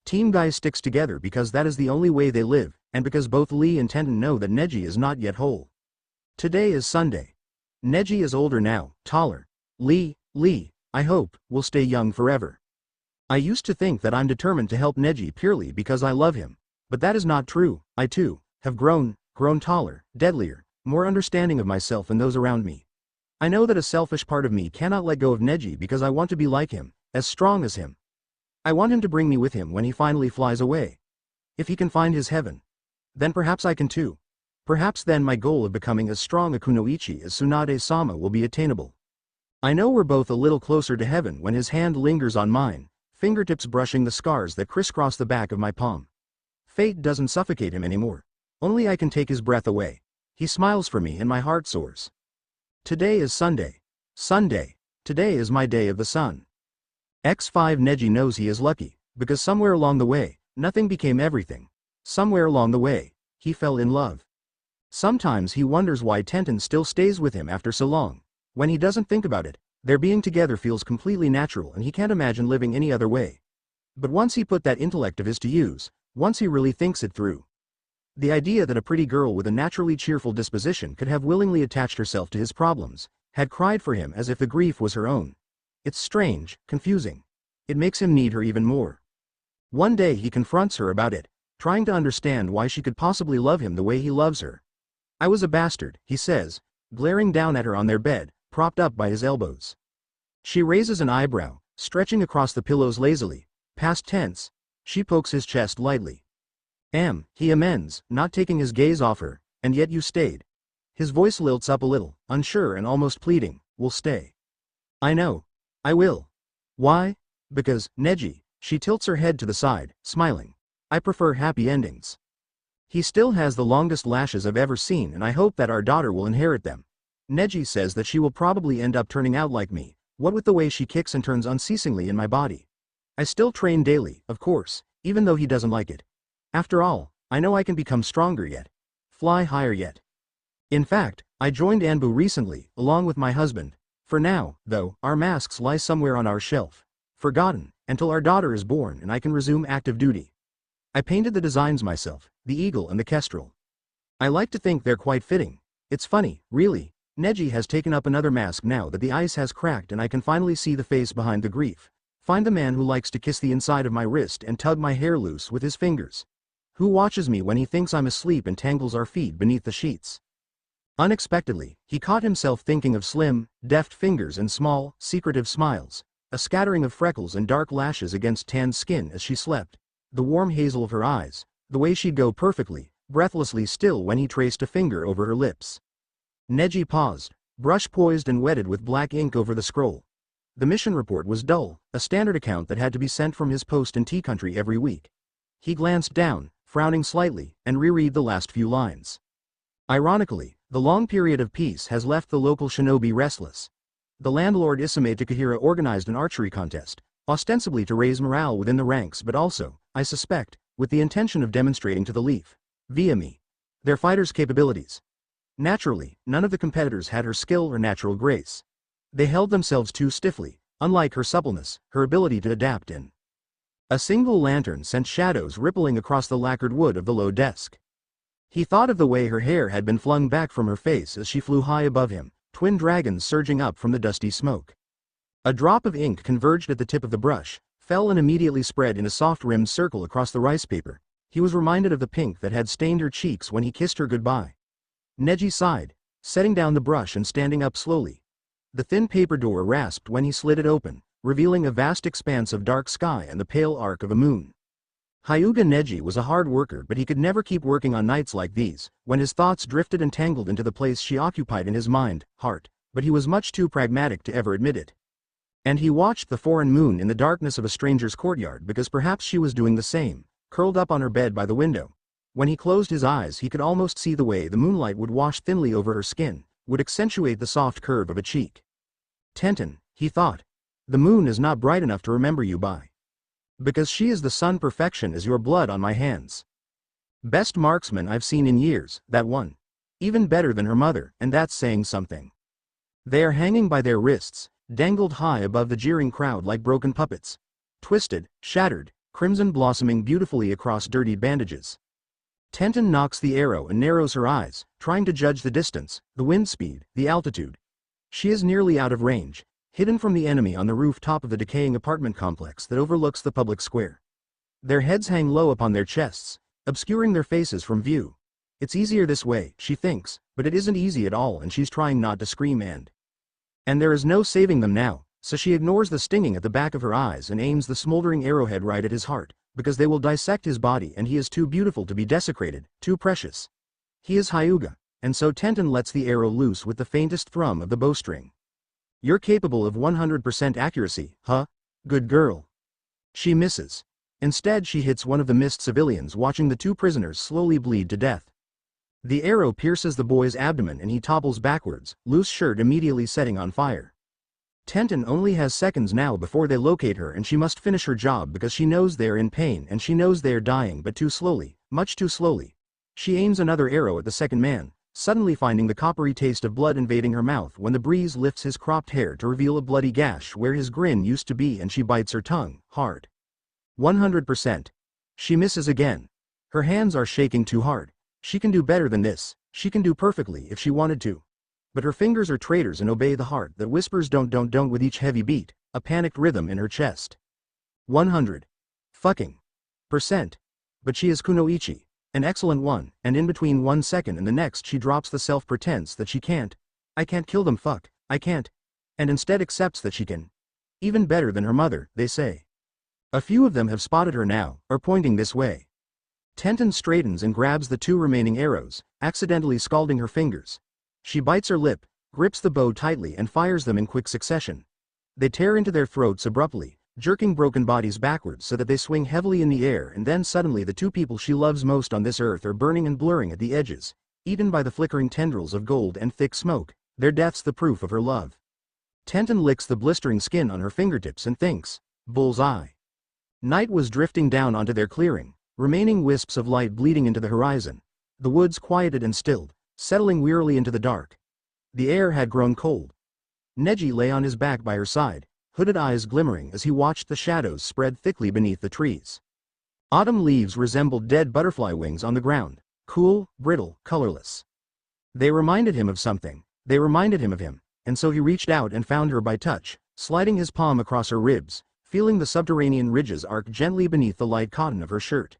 Team Guy sticks together because that is the only way they live, and because both Lee and Tenten know that Neji is not yet whole. Today is Sunday. Neji is older now, taller. Lee, I hope, will stay young forever. I used to think that I'm determined to help Neji purely because I love him, but that is not true. I too have grown taller, deadlier, more understanding of myself and those around me. I know that a selfish part of me cannot let go of Neji because I want to be like him, as strong as him. I want him to bring me with him when he finally flies away. If he can find his heaven, then perhaps I can too. Perhaps then my goal of becoming as strong a kunoichi as Tsunade-sama will be attainable. I know we're both a little closer to heaven when his hand lingers on mine, fingertips brushing the scars that crisscross the back of my palm. Fate doesn't suffocate him anymore. Only I can take his breath away. He smiles for me and my heart soars. Today is Sunday. Sunday. Today is my day of the sun. X5 Neji knows he is lucky, because somewhere along the way, nothing became everything. Somewhere along the way, he fell in love. Sometimes he wonders why Tenten still stays with him after so long. When he doesn't think about it, their being together feels completely natural and he can't imagine living any other way. But once he put that intellect of his to use, once he really thinks it through, the idea that a pretty girl with a naturally cheerful disposition could have willingly attached herself to his problems, had cried for him as if the grief was her own. It's strange, confusing. It makes him need her even more. One day he confronts her about it, trying to understand why she could possibly love him the way he loves her. I was a bastard, he says, glaring down at her on their bed, propped up by his elbows. She raises an eyebrow, stretching across the pillows lazily, past tense. She pokes his chest lightly. He amends, not taking his gaze off her, and yet you stayed. His voice lilts up a little, unsure and almost pleading, we'll stay. I know. I will. Why? Because, Neji, she tilts her head to the side, smiling. I prefer happy endings. He still has the longest lashes I've ever seen and I hope that our daughter will inherit them. Neji says that she will probably end up turning out like me, what with the way she kicks and turns unceasingly in my body. I still train daily, of course, even though he doesn't like it. After all, I know I can become stronger yet. Fly higher yet. In fact, I joined Anbu recently, along with my husband. For now, though, our masks lie somewhere on our shelf, forgotten, until our daughter is born and I can resume active duty. I painted the designs myself, the eagle and the kestrel. I like to think they're quite fitting. It's funny, really. Neji has taken up another mask now that the ice has cracked and I can finally see the face behind the grief. Find the man who likes to kiss the inside of my wrist and tug my hair loose with his fingers. Who watches me when he thinks I'm asleep and tangles our feet beneath the sheets. Unexpectedly, he caught himself thinking of slim, deft fingers and small, secretive smiles, a scattering of freckles and dark lashes against tanned skin as she slept, the warm hazel of her eyes, the way she'd go perfectly, breathlessly still when he traced a finger over her lips. Neji paused, brush poised and wetted with black ink over the scroll. The mission report was dull, a standard account that had to be sent from his post in Tea Country every week. He glanced down, frowning slightly, and reread the last few lines. Ironically, the long period of peace has left the local shinobi restless. The landlord Isame Takahira organized an archery contest, ostensibly to raise morale within the ranks but also, I suspect, with the intention of demonstrating to the Leaf, via me, their fighters' capabilities. Naturally, none of the competitors had her skill or natural grace. They held themselves too stiffly, unlike her suppleness, her ability to adapt in. A single lantern sent shadows rippling across the lacquered wood of the low desk. He thought of the way her hair had been flung back from her face as she flew high above him, twin dragons surging up from the dusty smoke. A drop of ink converged at the tip of the brush, fell and immediately spread in a soft-rimmed circle across the rice paper. He was reminded of the pink that had stained her cheeks when he kissed her goodbye. Neji sighed, setting down the brush and standing up slowly. The thin paper door rasped when he slid it open, revealing a vast expanse of dark sky and the pale arc of a moon. Hyuga Neji was a hard worker, but he could never keep working on nights like these, when his thoughts drifted and tangled into the place she occupied in his mind, heart, but he was much too pragmatic to ever admit it. And he watched the foreign moon in the darkness of a stranger's courtyard because perhaps she was doing the same, curled up on her bed by the window. When he closed his eyes he could almost see the way the moonlight would wash thinly over her skin, would accentuate the soft curve of a cheek. Tenten, he thought. The moon is not bright enough to remember you by. Because she is the sun perfection as your blood on my hands. Best marksman I've seen in years, that one. Even better than her mother, and that's saying something. They are hanging by their wrists, dangled high above the jeering crowd like broken puppets. Twisted, shattered, crimson blossoming beautifully across dirtied bandages. Tenten knocks the arrow and narrows her eyes, trying to judge the distance, the wind speed, the altitude. She is nearly out of range, hidden from the enemy on the rooftop of the decaying apartment complex that overlooks the public square. Their heads hang low upon their chests, obscuring their faces from view. It's easier this way, she thinks, but it isn't easy at all, and she's trying not to scream and there is no saving them now, so she ignores the stinging at the back of her eyes and aims the smoldering arrowhead right at his heart, because they will dissect his body and he is too beautiful to be desecrated, too precious. He is Hyuga, and so Tenten lets the arrow loose with the faintest thrum of the bowstring. You're capable of 100% accuracy, huh? Good girl. She misses. Instead she hits one of the missed civilians, watching the two prisoners slowly bleed to death. The arrow pierces the boy's abdomen and he topples backwards, loose shirt immediately setting on fire. Tenten only has seconds now before they locate her, and she must finish her job because she knows they're in pain and she knows they're dying, but too slowly, much too slowly. She aims another arrow at the second man, suddenly finding the coppery taste of blood invading her mouth when the breeze lifts his cropped hair to reveal a bloody gash where his grin used to be, and she bites her tongue, hard. 100%. She misses again. Her hands are shaking too hard. She can do better than this, she can do perfectly if she wanted to. But her fingers are traitors and obey the heart that whispers don't with each heavy beat, a panicked rhythm in her chest. 100. Fucking. %. But she is Kunoichi, an excellent one, and in between 1 second and the next she drops the self-pretense that she can't. I can't kill them, fuck, I can't. And instead accepts that she can. Even better than her mother, they say. A few of them have spotted her now, are pointing this way. Tenten straightens and grabs the 2 remaining arrows, accidentally scalding her fingers. She bites her lip, grips the bow tightly and fires them in quick succession. They tear into their throats abruptly, jerking broken bodies backwards so that they swing heavily in the air, and then suddenly the 2 people she loves most on this earth are burning and blurring at the edges, eaten by the flickering tendrils of gold and thick smoke, their deaths the proof of her love. Tenten licks the blistering skin on her fingertips and thinks, bull's eye. Night was drifting down onto their clearing, remaining wisps of light bleeding into the horizon. The woods quieted and stilled, settling wearily into the dark. The air had grown cold. Neji lay on his back by her side, hooded eyes glimmering as he watched the shadows spread thickly beneath the trees. Autumn leaves resembled dead butterfly wings on the ground, cool, brittle, colorless. They reminded him of something, they reminded him of him, and so he reached out and found her by touch, sliding his palm across her ribs, feeling the subterranean ridges arc gently beneath the light cotton of her shirt.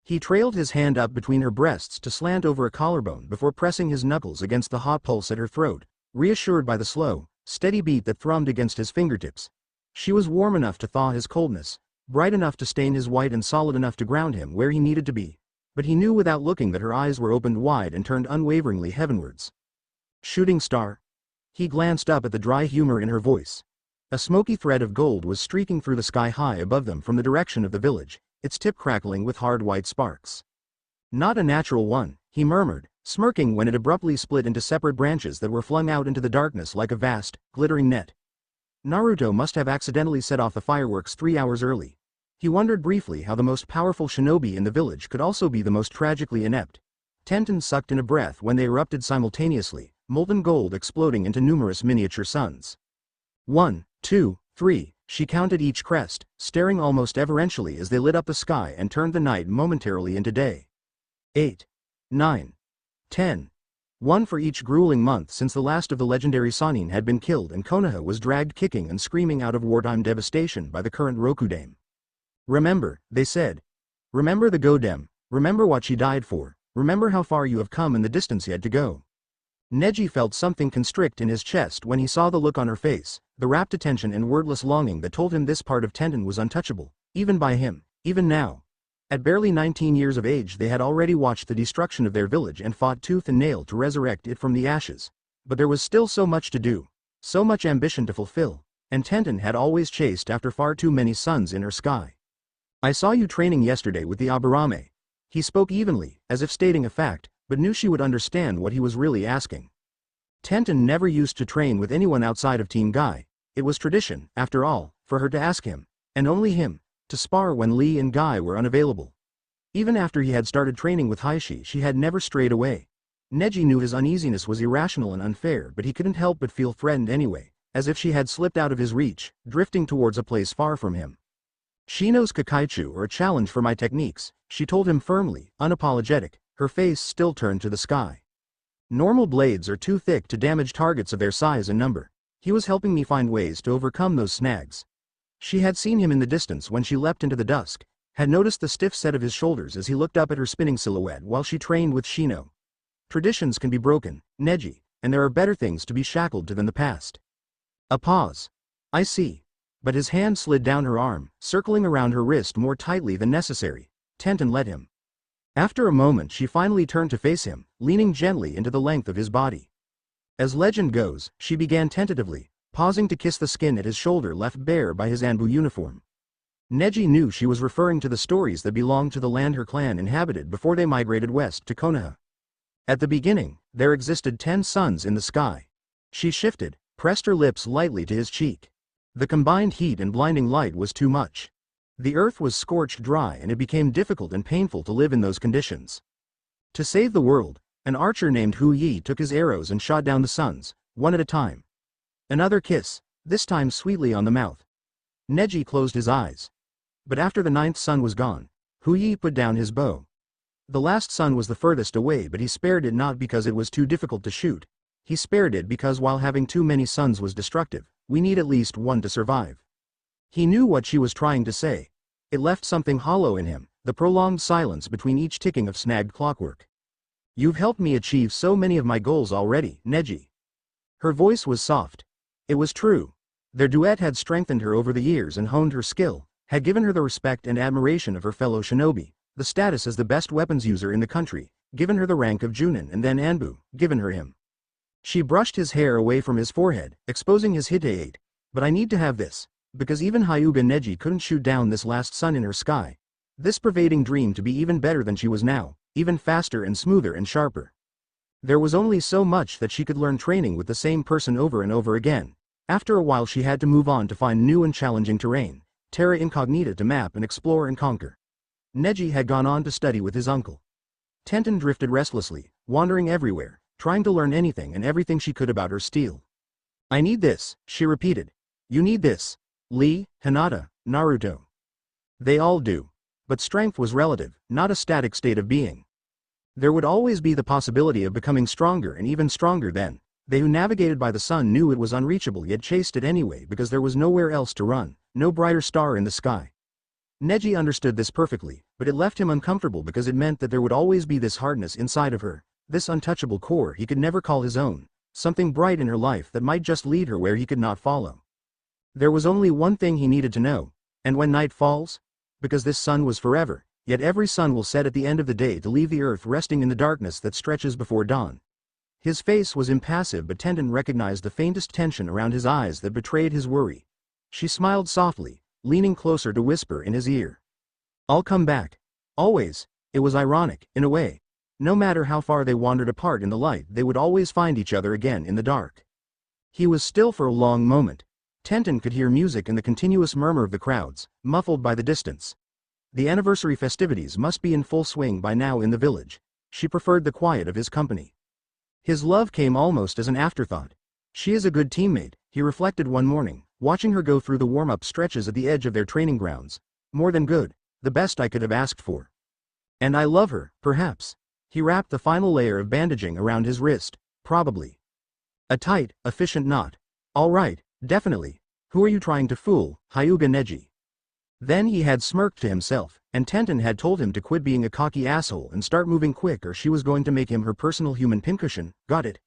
He trailed his hand up between her breasts to slant over a collarbone before pressing his knuckles against the hot pulse at her throat, reassured by the slow, steady beat that thrummed against his fingertips. She was warm enough to thaw his coldness, bright enough to stain his white, and solid enough to ground him where he needed to be. But he knew without looking that her eyes were opened wide and turned unwaveringly heavenwards. Shooting star? He glanced up at the dry humor in her voice. A smoky thread of gold was streaking through the sky high above them from the direction of the village, its tip crackling with hard white sparks. Not a natural one, he murmured, smirking when it abruptly split into separate branches that were flung out into the darkness like a vast, glittering net. Naruto must have accidentally set off the fireworks 3 hours early. He wondered briefly how the most powerful shinobi in the village could also be the most tragically inept. Tenten sucked in a breath when they erupted simultaneously, molten gold exploding into numerous miniature suns. 1, 2, 3, she counted each crest, staring almost everentially as they lit up the sky and turned the night momentarily into day. 8, 9, 10. 1 for each grueling month since the last of the legendary Sannin had been killed and Konoha was dragged kicking and screaming out of wartime devastation by the current Rokudame. Remember, they said. Remember the Godem, remember what she died for, remember how far you have come and the distance yet to go. Neji felt something constrict in his chest when he saw the look on her face, the rapt attention and wordless longing that told him this part of Tenten was untouchable, even by him, even now. At barely 19 years of age they had already watched the destruction of their village and fought tooth and nail to resurrect it from the ashes. But there was still so much to do, so much ambition to fulfill, and Tenten had always chased after far too many suns in her sky. I saw you training yesterday with the Aburame. He spoke evenly, as if stating a fact, but knew she would understand what he was really asking. Tenten never used to train with anyone outside of Team Guy. It was tradition, after all, for her to ask him, and only him, to spar when Lee and Guy were unavailable. Even after he had started training with Heishi, she had never strayed away. Neji knew his uneasiness was irrational and unfair, but he couldn't help but feel threatened anyway, as if she had slipped out of his reach, drifting towards a place far from him. Shino's Kakaichu are a challenge for my techniques, she told him firmly, unapologetic, her face still turned to the sky. Normal blades are too thick to damage targets of their size and number. He was helping me find ways to overcome those snags. She had seen him in the distance when she leapt into the dusk, had noticed the stiff set of his shoulders as he looked up at her spinning silhouette while she trained with Shino. Traditions can be broken, Neji, and there are better things to be shackled to than the past. A pause. I see. But his hand slid down her arm, circling around her wrist more tightly than necessary. Tenten let him. After a moment she finally turned to face him, leaning gently into the length of his body. As legend goes, she began tentatively, pausing to kiss the skin at his shoulder left bare by his Anbu uniform. Neji knew she was referring to the stories that belonged to the land her clan inhabited before they migrated west to Konoha. At the beginning, there existed 10 suns in the sky. She shifted, pressed her lips lightly to his cheek. The combined heat and blinding light was too much. The earth was scorched dry and it became difficult and painful to live in those conditions. To save the world, an archer named Hu Yi took his arrows and shot down the suns, one at a time. Another kiss, this time sweetly on the mouth. Neji closed his eyes. But after the 9th sun was gone, Hu Yi put down his bow. The last sun was the furthest away, but he spared it not because it was too difficult to shoot. He spared it because while having too many suns was destructive, we need at least one to survive. He knew what she was trying to say. It left something hollow in him, the prolonged silence between each ticking of snagged clockwork. You've helped me achieve so many of my goals already, Neji. Her voice was soft. It was true. Their duet had strengthened her over the years and honed her skill, had given her the respect and admiration of her fellow shinobi, the status as the best weapons user in the country, given her the rank of Junin and then Anbu, given her him. She brushed his hair away from his forehead, exposing his Hitei. But I need to have this, because even Hyuga Neji couldn't shoot down this last sun in her sky. This pervading dream to be even better than she was now, even faster and smoother and sharper. There was only so much that she could learn training with the same person over and over again. After a while she had to move on to find new and challenging terrain, terra incognita to map and explore and conquer. Neji had gone on to study with his uncle. Tenten drifted restlessly, wandering everywhere, trying to learn anything and everything she could about her steel. I need this, she repeated. You need this. Lee, Hinata, Naruto. They all do. But strength was relative, not a static state of being. There would always be the possibility of becoming stronger and even stronger then. They who navigated by the sun knew it was unreachable yet chased it anyway because there was nowhere else to run, no brighter star in the sky. Neji understood this perfectly, but it left him uncomfortable because it meant that there would always be this hardness inside of her, this untouchable core he could never call his own, something bright in her life that might just lead her where he could not follow. There was only one thing he needed to know, and when night falls? Because this sun was forever, yet every sun will set at the end of the day to leave the earth resting in the darkness that stretches before dawn. His face was impassive but Tenten recognized the faintest tension around his eyes that betrayed his worry. She smiled softly, leaning closer to whisper in his ear. I'll come back. Always. It was ironic, in a way. No matter how far they wandered apart in the light, they would always find each other again in the dark. He was still for a long moment. Tenten could hear music and the continuous murmur of the crowds, muffled by the distance. The anniversary festivities must be in full swing by now in the village. She preferred the quiet of his company. His love came almost as an afterthought. She is a good teammate, he reflected one morning, watching her go through the warm-up stretches at the edge of their training grounds. More than good, the best I could have asked for. And I love her, perhaps. He wrapped the final layer of bandaging around his wrist, probably. A tight, efficient knot. All right, definitely. Who are you trying to fool, Hyuga Neji? Then he had smirked to himself, and Tenten had told him to quit being a cocky asshole and start moving quick or she was going to make him her personal human pincushion, got it?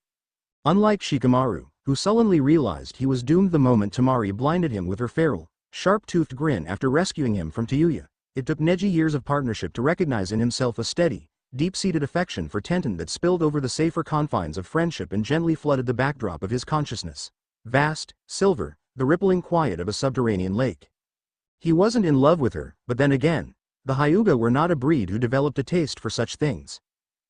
Unlike Shikamaru, who sullenly realized he was doomed the moment Tamari blinded him with her feral, sharp-toothed grin after rescuing him from Tayuya, It took Neji years of partnership to recognize in himself a steady, deep-seated affection for Tenten that spilled over the safer confines of friendship and gently flooded the backdrop of his consciousness. Vast, silver, the rippling quiet of a subterranean lake. He wasn't in love with her, but then again, the Hyuga were not a breed who developed a taste for such things.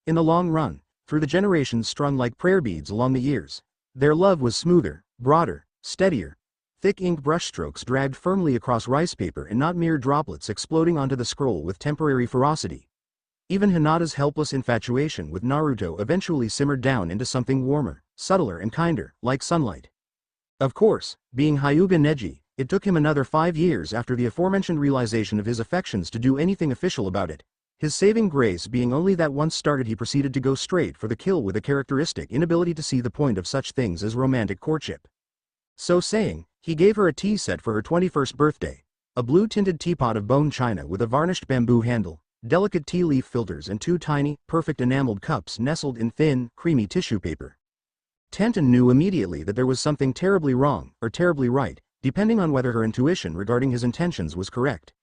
In the long run, through the generations strung like prayer beads along the years, their love was smoother, broader, steadier. Thick ink brushstrokes dragged firmly across rice paper and not mere droplets exploding onto the scroll with temporary ferocity. Even Hinata's helpless infatuation with Naruto eventually simmered down into something warmer, subtler and kinder, like sunlight. Of course, being Hyuga Neji, it took him another 5 years after the aforementioned realization of his affections to do anything official about it. His saving grace being only that once started he proceeded to go straight for the kill with a characteristic inability to see the point of such things as romantic courtship. So saying, he gave her a tea set for her 21st birthday, a blue-tinted teapot of bone china with a varnished bamboo handle, delicate tea leaf filters and 2 tiny, perfect enameled cups nestled in thin, creamy tissue paper. Tenten knew immediately that there was something terribly wrong, or terribly right, depending on whether her intuition regarding his intentions was correct.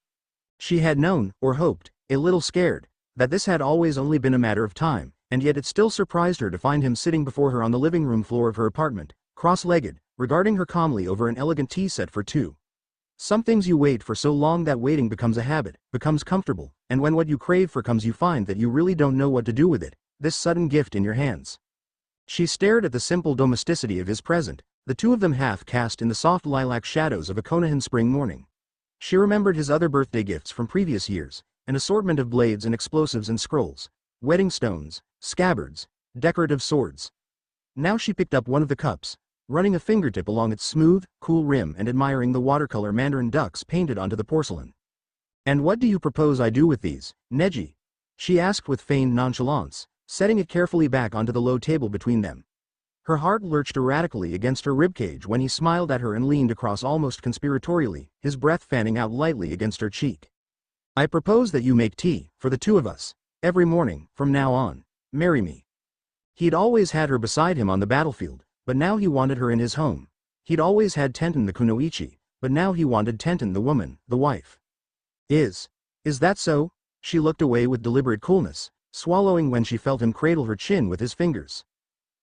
She had known, or hoped, a little scared, that this had always only been a matter of time, and yet it still surprised her to find him sitting before her on the living room floor of her apartment, cross-legged, regarding her calmly over an elegant tea set for 2. Some things you wait for so long that waiting becomes a habit, becomes comfortable, and when what you crave for comes you find that you really don't know what to do with it, this sudden gift in your hands. She stared at the simple domesticity of his present, the two of them half cast in the soft lilac shadows of a Konohan spring morning. She remembered his other birthday gifts from previous years, an assortment of blades and explosives and scrolls, wedding stones, scabbards, decorative swords. Now she picked up one of the cups, running a fingertip along its smooth, cool rim and admiring the watercolor mandarin ducks painted onto the porcelain. "And what do you propose I do with these, Neji?" she asked with feigned nonchalance, setting it carefully back onto the low table between them. Her heart lurched erratically against her ribcage when he smiled at her and leaned across almost conspiratorially, his breath fanning out lightly against her cheek. "I propose that you make tea, for the 2 of us, every morning, from now on. Marry me." He'd always had her beside him on the battlefield, but now he wanted her in his home. He'd always had Tenten the kunoichi, but now he wanted Tenten the woman, the wife. Is that so?" She looked away with deliberate coolness, swallowing when she felt him cradle her chin with his fingers.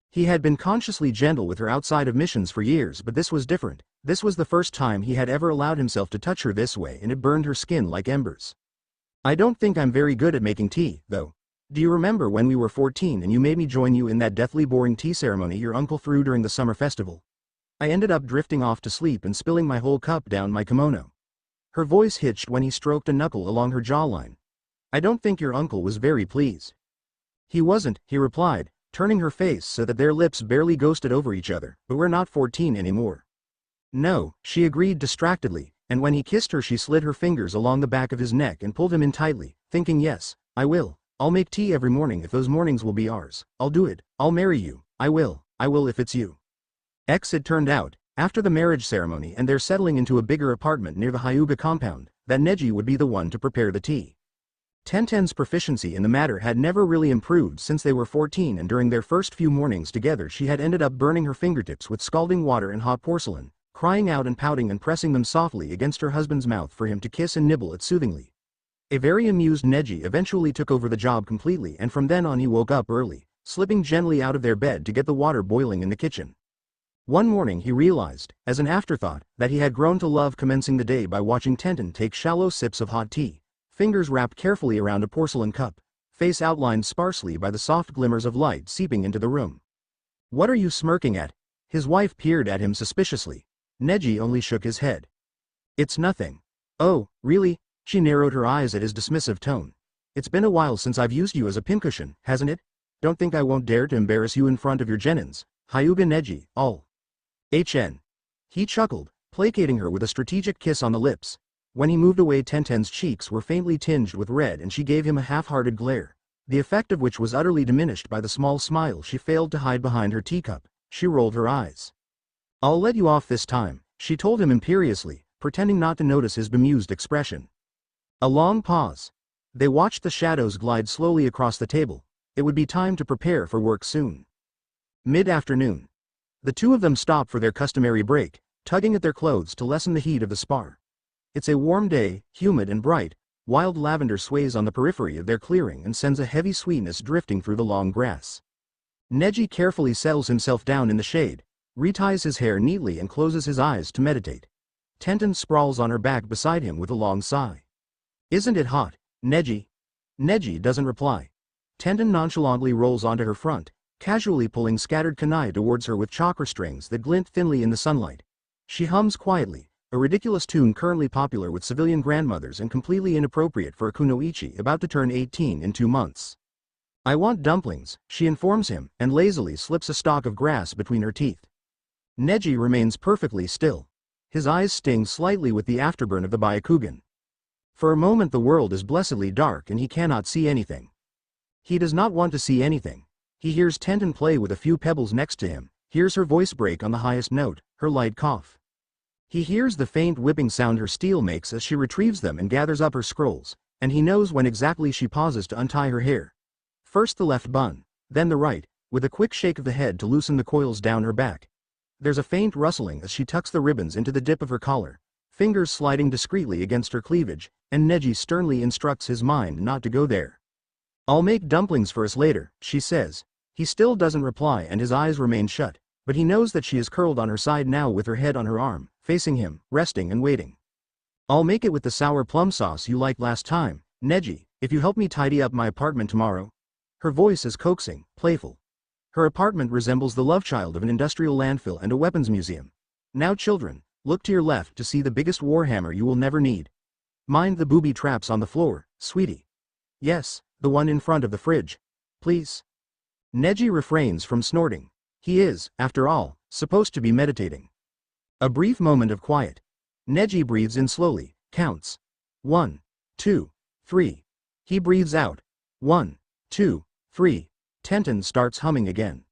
He had been consciously gentle with her outside of missions for years, but this was different. This was the first time he had ever allowed himself to touch her this way, and it burned her skin like embers. "I don't think I'm very good at making tea, though. Do you remember when we were 14 and you made me join you in that deathly boring tea ceremony your uncle threw during the summer festival? I ended up drifting off to sleep and spilling my whole cup down my kimono." Her voice hitched when he stroked a knuckle along her jawline. "I don't think your uncle was very pleased." "He wasn't," he replied, turning her face so that their lips barely ghosted over each other, "but we're not 14 anymore." "No," she agreed distractedly, and when he kissed her she slid her fingers along the back of his neck and pulled him in tightly, thinking, "Yes, I will. I'll make tea every morning if those mornings will be ours. I'll do it. I'll marry you. I will if it's you." It turned out, after the marriage ceremony and their settling into a bigger apartment near the Hyuga compound, that Neji would be the one to prepare the tea. Tenten's proficiency in the matter had never really improved since they were 14, and during their first few mornings together she had ended up burning her fingertips with scalding water and hot porcelain, crying out and pouting and pressing them softly against her husband's mouth for him to kiss and nibble at soothingly. A very amused Neji eventually took over the job completely, and from then on he woke up early, slipping gently out of their bed to get the water boiling in the kitchen. One morning he realized, as an afterthought, that he had grown to love commencing the day by watching Tenten take shallow sips of hot tea, fingers wrapped carefully around a porcelain cup, face outlined sparsely by the soft glimmers of light seeping into the room. "What are you smirking at?" His wife peered at him suspiciously. Neji only shook his head. "It's nothing." "Oh, really?" She narrowed her eyes at his dismissive tone. "It's been a while since I've used you as a pincushion, hasn't it? Don't think I won't dare to embarrass you in front of your genins. Hyuga Neji, all. HN. He chuckled, placating her with a strategic kiss on the lips. When he moved away, Tenten's cheeks were faintly tinged with red and she gave him a half-hearted glare, the effect of which was utterly diminished by the small smile she failed to hide behind her teacup. She rolled her eyes. "I'll let you off this time," she told him imperiously, pretending not to notice his bemused expression. A long pause. They watched the shadows glide slowly across the table. It would be time to prepare for work soon. Mid-afternoon. The two of them stopped for their customary break, tugging at their clothes to lessen the heat of the spar. It's a warm day, humid and bright, Wild lavender sways on the periphery of their clearing and sends a heavy sweetness drifting through the long grass. Neji carefully settles himself down in the shade, reties his hair neatly and closes his eyes to meditate. Tenten sprawls on her back beside him with a long sigh. Isn't it hot, Neji? Neji doesn't reply. Tenten nonchalantly rolls onto her front, casually pulling scattered kunai towards her with chakra strings that glint thinly in the sunlight. She hums quietly, a ridiculous tune currently popular with civilian grandmothers and completely inappropriate for a kunoichi about to turn 18 in 2 months. I want dumplings, she informs him, and lazily slips a stalk of grass between her teeth. Neji remains perfectly still. His eyes sting slightly with the afterburn of the Byakugan. For a moment the world is blessedly dark and he cannot see anything. He does not want to see anything. He hears Tenten play with a few pebbles next to him, hears her voice break on the highest note, her light cough. He hears the faint whipping sound her steel makes as she retrieves them and gathers up her scrolls, and he knows when exactly she pauses to untie her hair. First the left bun, then the right, with a quick shake of the head to loosen the coils down her back. There's a faint rustling as she tucks the ribbons into the dip of her collar, fingers sliding discreetly against her cleavage, and Neji sternly instructs his mind not to go there. I'll make dumplings for us later, she says. He still doesn't reply and his eyes remain shut, but he knows that she is curled on her side now with her head on her arm, facing him, resting and waiting. I'll make it with the sour plum sauce you liked last time, Neji, if you help me tidy up my apartment tomorrow. Her voice is coaxing, playful. Her apartment resembles the love child of an industrial landfill and a weapons museum. Now children, look to your left to see the biggest warhammer you will never need. Mind the booby traps on the floor, sweetie. Yes, the one in front of the fridge. Please. Neji refrains from snorting. He is, after all, supposed to be meditating. A brief moment of quiet. Neji breathes in slowly, counts. 1, 2, 3. He breathes out. 1, 2, 3. Tenten starts humming again.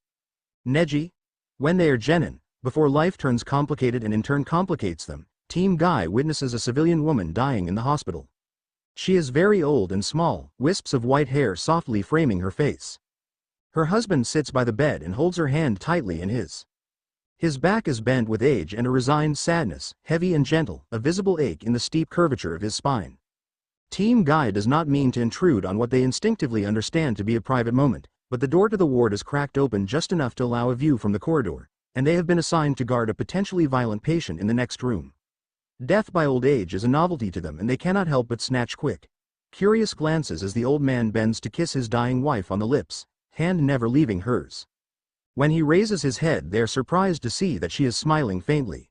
Neji? When they are genin, before life turns complicated and in turn complicates them, Team Guy witnesses a civilian woman dying in the hospital. She is very old and small, wisps of white hair softly framing her face. Her husband sits by the bed and holds her hand tightly in his. His back is bent with age and a resigned sadness, heavy and gentle, a visible ache in the steep curvature of his spine. Team Guy does not mean to intrude on what they instinctively understand to be a private moment, but the door to the ward is cracked open just enough to allow a view from the corridor, and they have been assigned to guard a potentially violent patient in the next room. Death by old age is a novelty to them and they cannot help but snatch quick, curious glances as the old man bends to kiss his dying wife on the lips, hand never leaving hers. When he raises his head they are surprised to see that she is smiling faintly.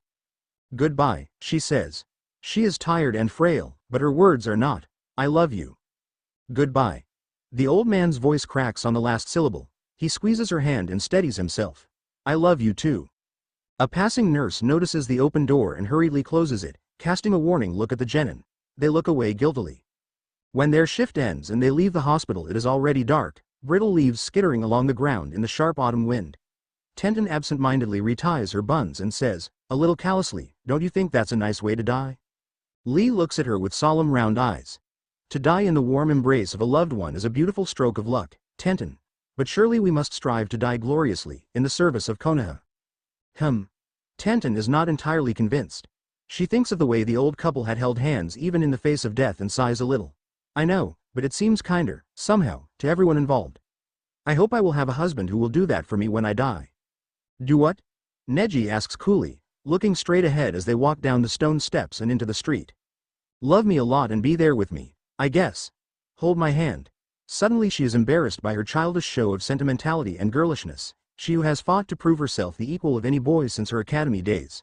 Goodbye, she says. She is tired and frail, but her words are not, I love you. Goodbye. The old man's voice cracks on the last syllable. He squeezes her hand and steadies himself. I love you too. A passing nurse notices the open door and hurriedly closes it, casting a warning look at the genin. They look away guiltily. When their shift ends and they leave the hospital it is already dark, brittle leaves skittering along the ground in the sharp autumn wind. Tenten absent-mindedly reties her buns and says, a little callously, don't you think that's a nice way to die? Lee looks at her with solemn round eyes. To die in the warm embrace of a loved one is a beautiful stroke of luck, Tenten. But surely we must strive to die gloriously, in the service of Konoha. Tenten is not entirely convinced. She thinks of the way the old couple had held hands even in the face of death and sighs a little. I know, but it seems kinder, somehow, to everyone involved. I hope I will have a husband who will do that for me when I die. Do what? Neji asks coolly, looking straight ahead as they walk down the stone steps and into the street. Love me a lot and be there with me, I guess. Hold my hand. Suddenly she is embarrassed by her childish show of sentimentality and girlishness, she who has fought to prove herself the equal of any boy since her academy days.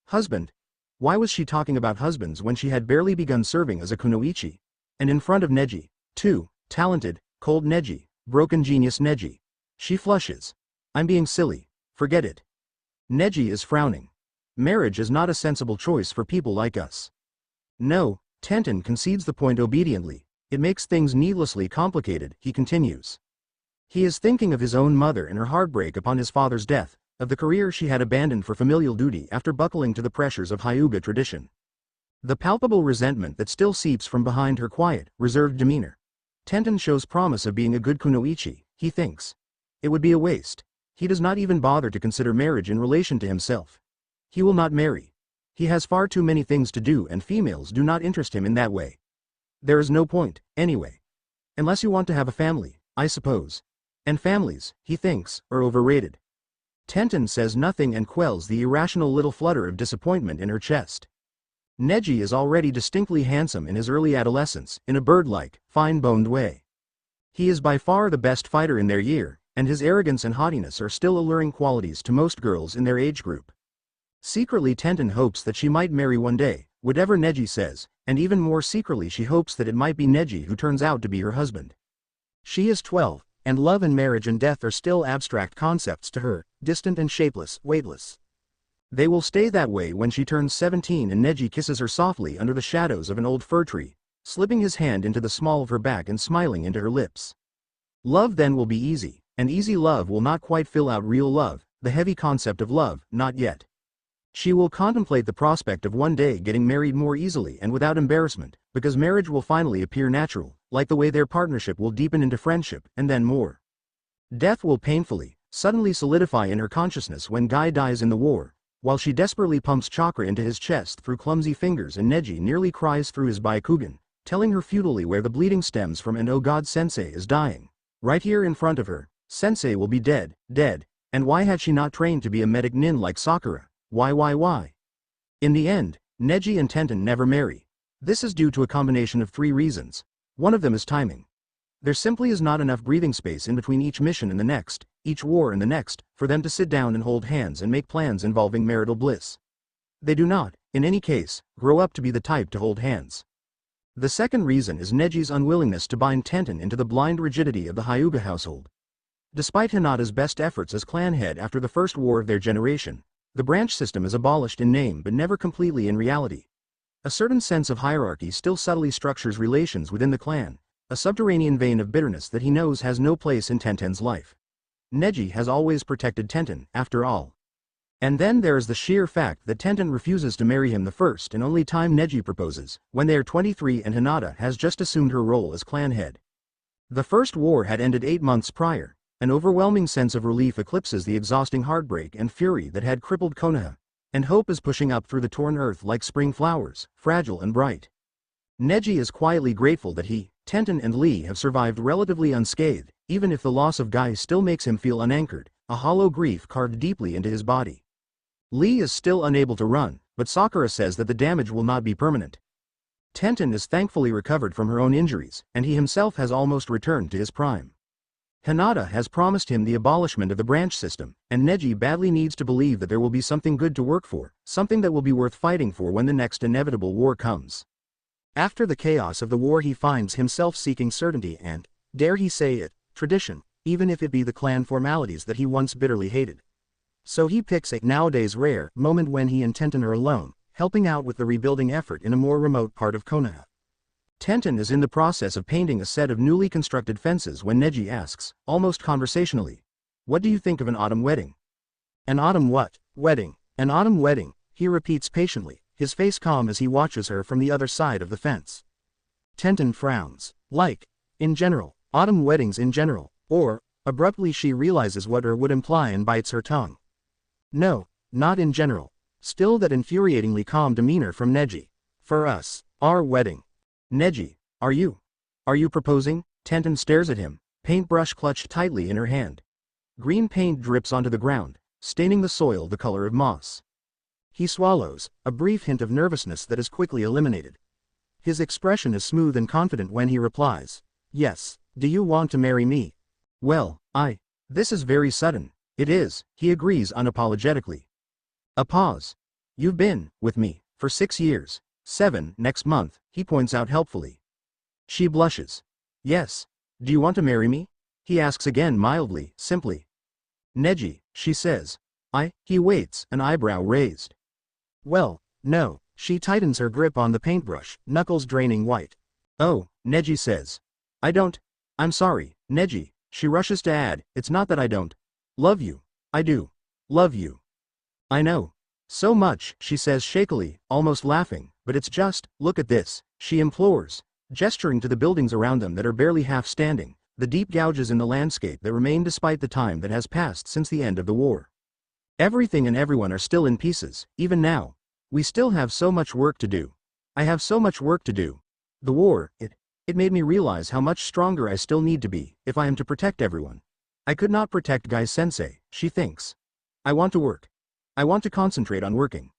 Husband? Why was she talking about husbands when she had barely begun serving as a kunoichi? And in front of Neji, too, talented, cold Neji, broken genius Neji. She flushes. I'm being silly, forget it. Neji is frowning. Marriage is not a sensible choice for people like us. No, Tenten concedes the point obediently. It makes things needlessly complicated, he continues. He is thinking of his own mother and her heartbreak upon his father's death, of the career she had abandoned for familial duty after buckling to the pressures of Hyuga tradition. The palpable resentment that still seeps from behind her quiet, reserved demeanor. Tenten shows promise of being a good kunoichi, he thinks. It would be a waste. He does not even bother to consider marriage in relation to himself. He will not marry. He has far too many things to do and females do not interest him in that way. There is no point, anyway. Unless you want to have a family, I suppose. And families, he thinks, are overrated. Tenten says nothing and quells the irrational little flutter of disappointment in her chest. Neji is already distinctly handsome in his early adolescence, in a bird-like, fine-boned way. He is by far the best fighter in their year, and his arrogance and haughtiness are still alluring qualities to most girls in their age group. Secretly Tenten hopes that she might marry one day, whatever Neji says, and even more secretly she hopes that it might be Neji who turns out to be her husband. She is 12, and love and marriage and death are still abstract concepts to her, distant and shapeless, weightless. They will stay that way when she turns 17 and Neji kisses her softly under the shadows of an old fir tree, slipping his hand into the small of her back and smiling into her lips. Love then will be easy, and easy love will not quite fill out real love, the heavy concept of love, not yet. She will contemplate the prospect of one day getting married more easily and without embarrassment, because marriage will finally appear natural, like the way their partnership will deepen into friendship, and then more. Death will painfully, suddenly solidify in her consciousness when Guy dies in the war, while she desperately pumps chakra into his chest through clumsy fingers and Neji nearly cries through his Byakugan, telling her futilely where the bleeding stems from and oh god Sensei is dying. Right here in front of her, Sensei will be dead, and why had she not trained to be a medic nin like Sakura? Why? In the end, Neji and Tenten never marry. This is due to a combination of 3 reasons. One of them is timing. There simply is not enough breathing space in between each mission and the next, each war and the next, for them to sit down and hold hands and make plans involving marital bliss. They do not, in any case, grow up to be the type to hold hands. The second reason is Neji's unwillingness to bind Tenten into the blind rigidity of the Hyuga household. Despite Hinata's best efforts as clan head after the first war of their generation, the branch system is abolished in name but never completely in reality. A certain sense of hierarchy still subtly structures relations within the clan, a subterranean vein of bitterness that he knows has no place in Tenten's life. Neji has always protected Tenten, after all. And then there is the sheer fact that Tenten refuses to marry him the first and only time Neji proposes, when they are 23 and Hinata has just assumed her role as clan head. The first war had ended 8 months prior. An overwhelming sense of relief eclipses the exhausting heartbreak and fury that had crippled Konoha, and hope is pushing up through the torn earth like spring flowers, fragile and bright. Neji is quietly grateful that he, Tenten and Lee have survived relatively unscathed, even if the loss of Guy still makes him feel unanchored, a hollow grief carved deeply into his body. Lee is still unable to run, but Sakura says that the damage will not be permanent. Tenten is thankfully recovered from her own injuries, and he himself has almost returned to his prime. Hinata has promised him the abolishment of the branch system, and Neji badly needs to believe that there will be something good to work for, something that will be worth fighting for when the next inevitable war comes. After the chaos of the war he finds himself seeking certainty and, dare he say it, tradition, even if it be the clan formalities that he once bitterly hated. So he picks a nowadays rare moment when he and Tenten are alone, helping out with the rebuilding effort in a more remote part of Konoha. Tenten is in the process of painting a set of newly constructed fences when Neji asks, almost conversationally, "What do you think of an autumn wedding?" "An autumn what? Wedding? An autumn wedding," he repeats patiently, his face calm as he watches her from the other side of the fence. Tenten frowns. Like, in general, autumn weddings in general, or, abruptly she realizes what her would imply and bites her tongue. No, not in general. Still that infuriatingly calm demeanor from Neji. For us, our wedding. Neji, are you proposing? Tenten stares at him, paintbrush clutched tightly in her hand. Green paint drips onto the ground, staining the soil the color of moss. He swallows, a brief hint of nervousness that is quickly eliminated. His expression is smooth and confident when he replies, "Yes, do you want to marry me?" "Well, this is very sudden." "It is," he agrees unapologetically. A pause. "You've been with me for 6 years. 7 next month," he points out helpfully. She blushes. "Yes. Do you want to marry me?" he asks again mildly, simply. "Neji," she says. He waits, an eyebrow raised. "Well, no." She tightens her grip on the paintbrush, knuckles draining white. "Oh," Neji says. I'm sorry, Neji," she rushes to add, "it's not that I don't love you. I do love you. I know. So much," she says shakily, almost laughing, "but it's just, look at this," she implores, gesturing to the buildings around them that are barely half standing, the deep gouges in the landscape that remain despite the time that has passed since the end of the war. Everything and everyone are still in pieces, even now. We still have so much work to do. I have so much work to do. The war, it made me realize how much stronger I still need to be if I am to protect everyone. I could not protect Guy-sensei, she thinks. I want to work. I want to concentrate on working.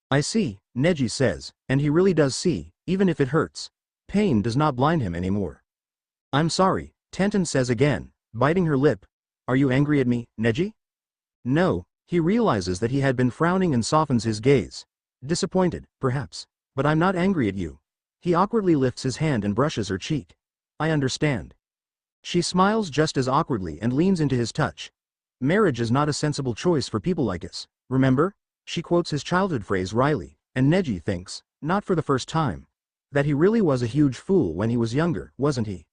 I see, Neji says, and he really does see, even if it hurts. Pain does not blind him anymore. I'm sorry, Tenten says again, biting her lip. Are you angry at me, Neji? No, he realizes that he had been frowning and softens his gaze. Disappointed, perhaps. But I'm not angry at you. He awkwardly lifts his hand and brushes her cheek. I understand. She smiles just as awkwardly and leans into his touch. Marriage is not a sensible choice for people like us, remember? She quotes his childhood phrase wryly, and Neji thinks, not for the first time, that he really was a huge fool when he was younger, wasn't he?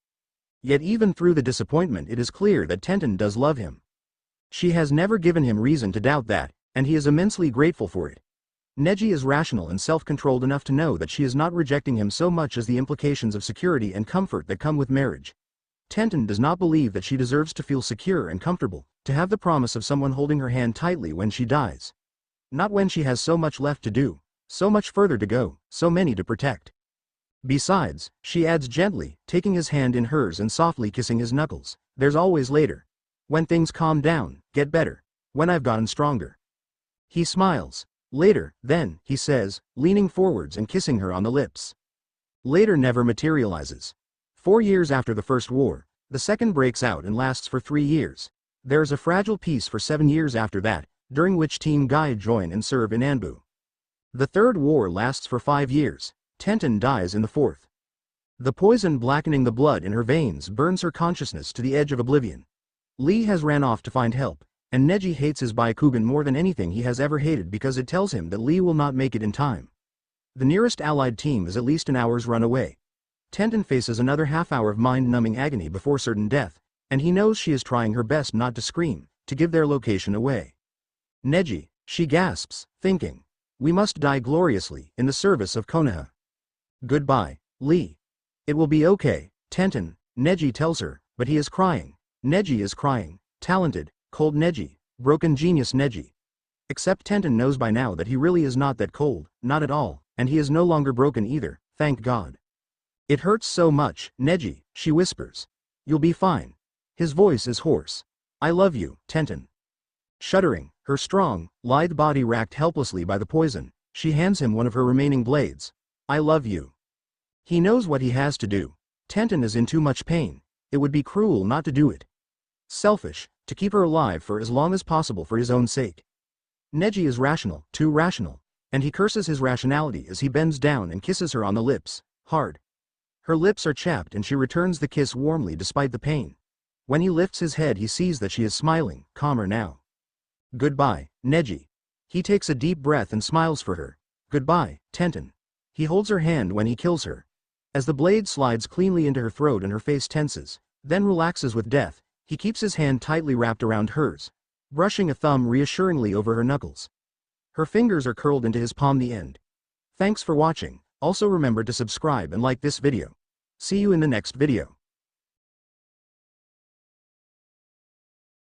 Yet even through the disappointment it is clear that Tenten does love him. She has never given him reason to doubt that, and he is immensely grateful for it. Neji is rational and self-controlled enough to know that she is not rejecting him so much as the implications of security and comfort that come with marriage. Tenten does not believe that she deserves to feel secure and comfortable, to have the promise of someone holding her hand tightly when she dies. Not when she has so much left to do, so much further to go, so many to protect. Besides, she adds gently, taking his hand in hers and softly kissing his knuckles, there's always later. When things calm down, get better. When I've gotten stronger. He smiles. Later, then, he says, leaning forwards and kissing her on the lips. Later never materializes. 4 years after the First War, the second breaks out and lasts for 3 years. There is a fragile peace for 7 years after that, during which Team Guy join and serve in Anbu. The Third War lasts for 5 years. Tenten dies in the fourth. The poison blackening the blood in her veins burns her consciousness to the edge of oblivion. Lee has ran off to find help, and Neji hates his Byakugan more than anything he has ever hated because it tells him that Lee will not make it in time. The nearest allied team is at least an hour's run away. Tenten faces another half-hour of mind-numbing agony before certain death, and he knows she is trying her best not to scream, to give their location away. Neji, she gasps, thinking. We must die gloriously, in the service of Konoha. Goodbye, Lee. It will be okay, Tenten, Neji tells her, but he is crying. Neji is crying. Talented, cold Neji, broken genius Neji. Except Tenten knows by now that he really is not that cold, not at all, and he is no longer broken either, thank God. It hurts so much, Neji, she whispers. You'll be fine. His voice is hoarse. I love you, Tenten. Shuddering, her strong, lithe body racked helplessly by the poison, she hands him one of her remaining blades. I love you. He knows what he has to do. Tenten is in too much pain. It would be cruel not to do it. Selfish, to keep her alive for as long as possible for his own sake. Neji is rational, too rational, and he curses his rationality as he bends down and kisses her on the lips, hard. Her lips are chapped and she returns the kiss warmly despite the pain. When he lifts his head he sees that she is smiling, calmer now. Goodbye, Neji. He takes a deep breath and smiles for her. Goodbye, Tenten. He holds her hand when he kills her. As the blade slides cleanly into her throat and her face tenses, then relaxes with death, he keeps his hand tightly wrapped around hers, brushing a thumb reassuringly over her knuckles. Her fingers are curled into his palm the end. Thanks for watching. Also remember to subscribe and like this video. See you in the next video.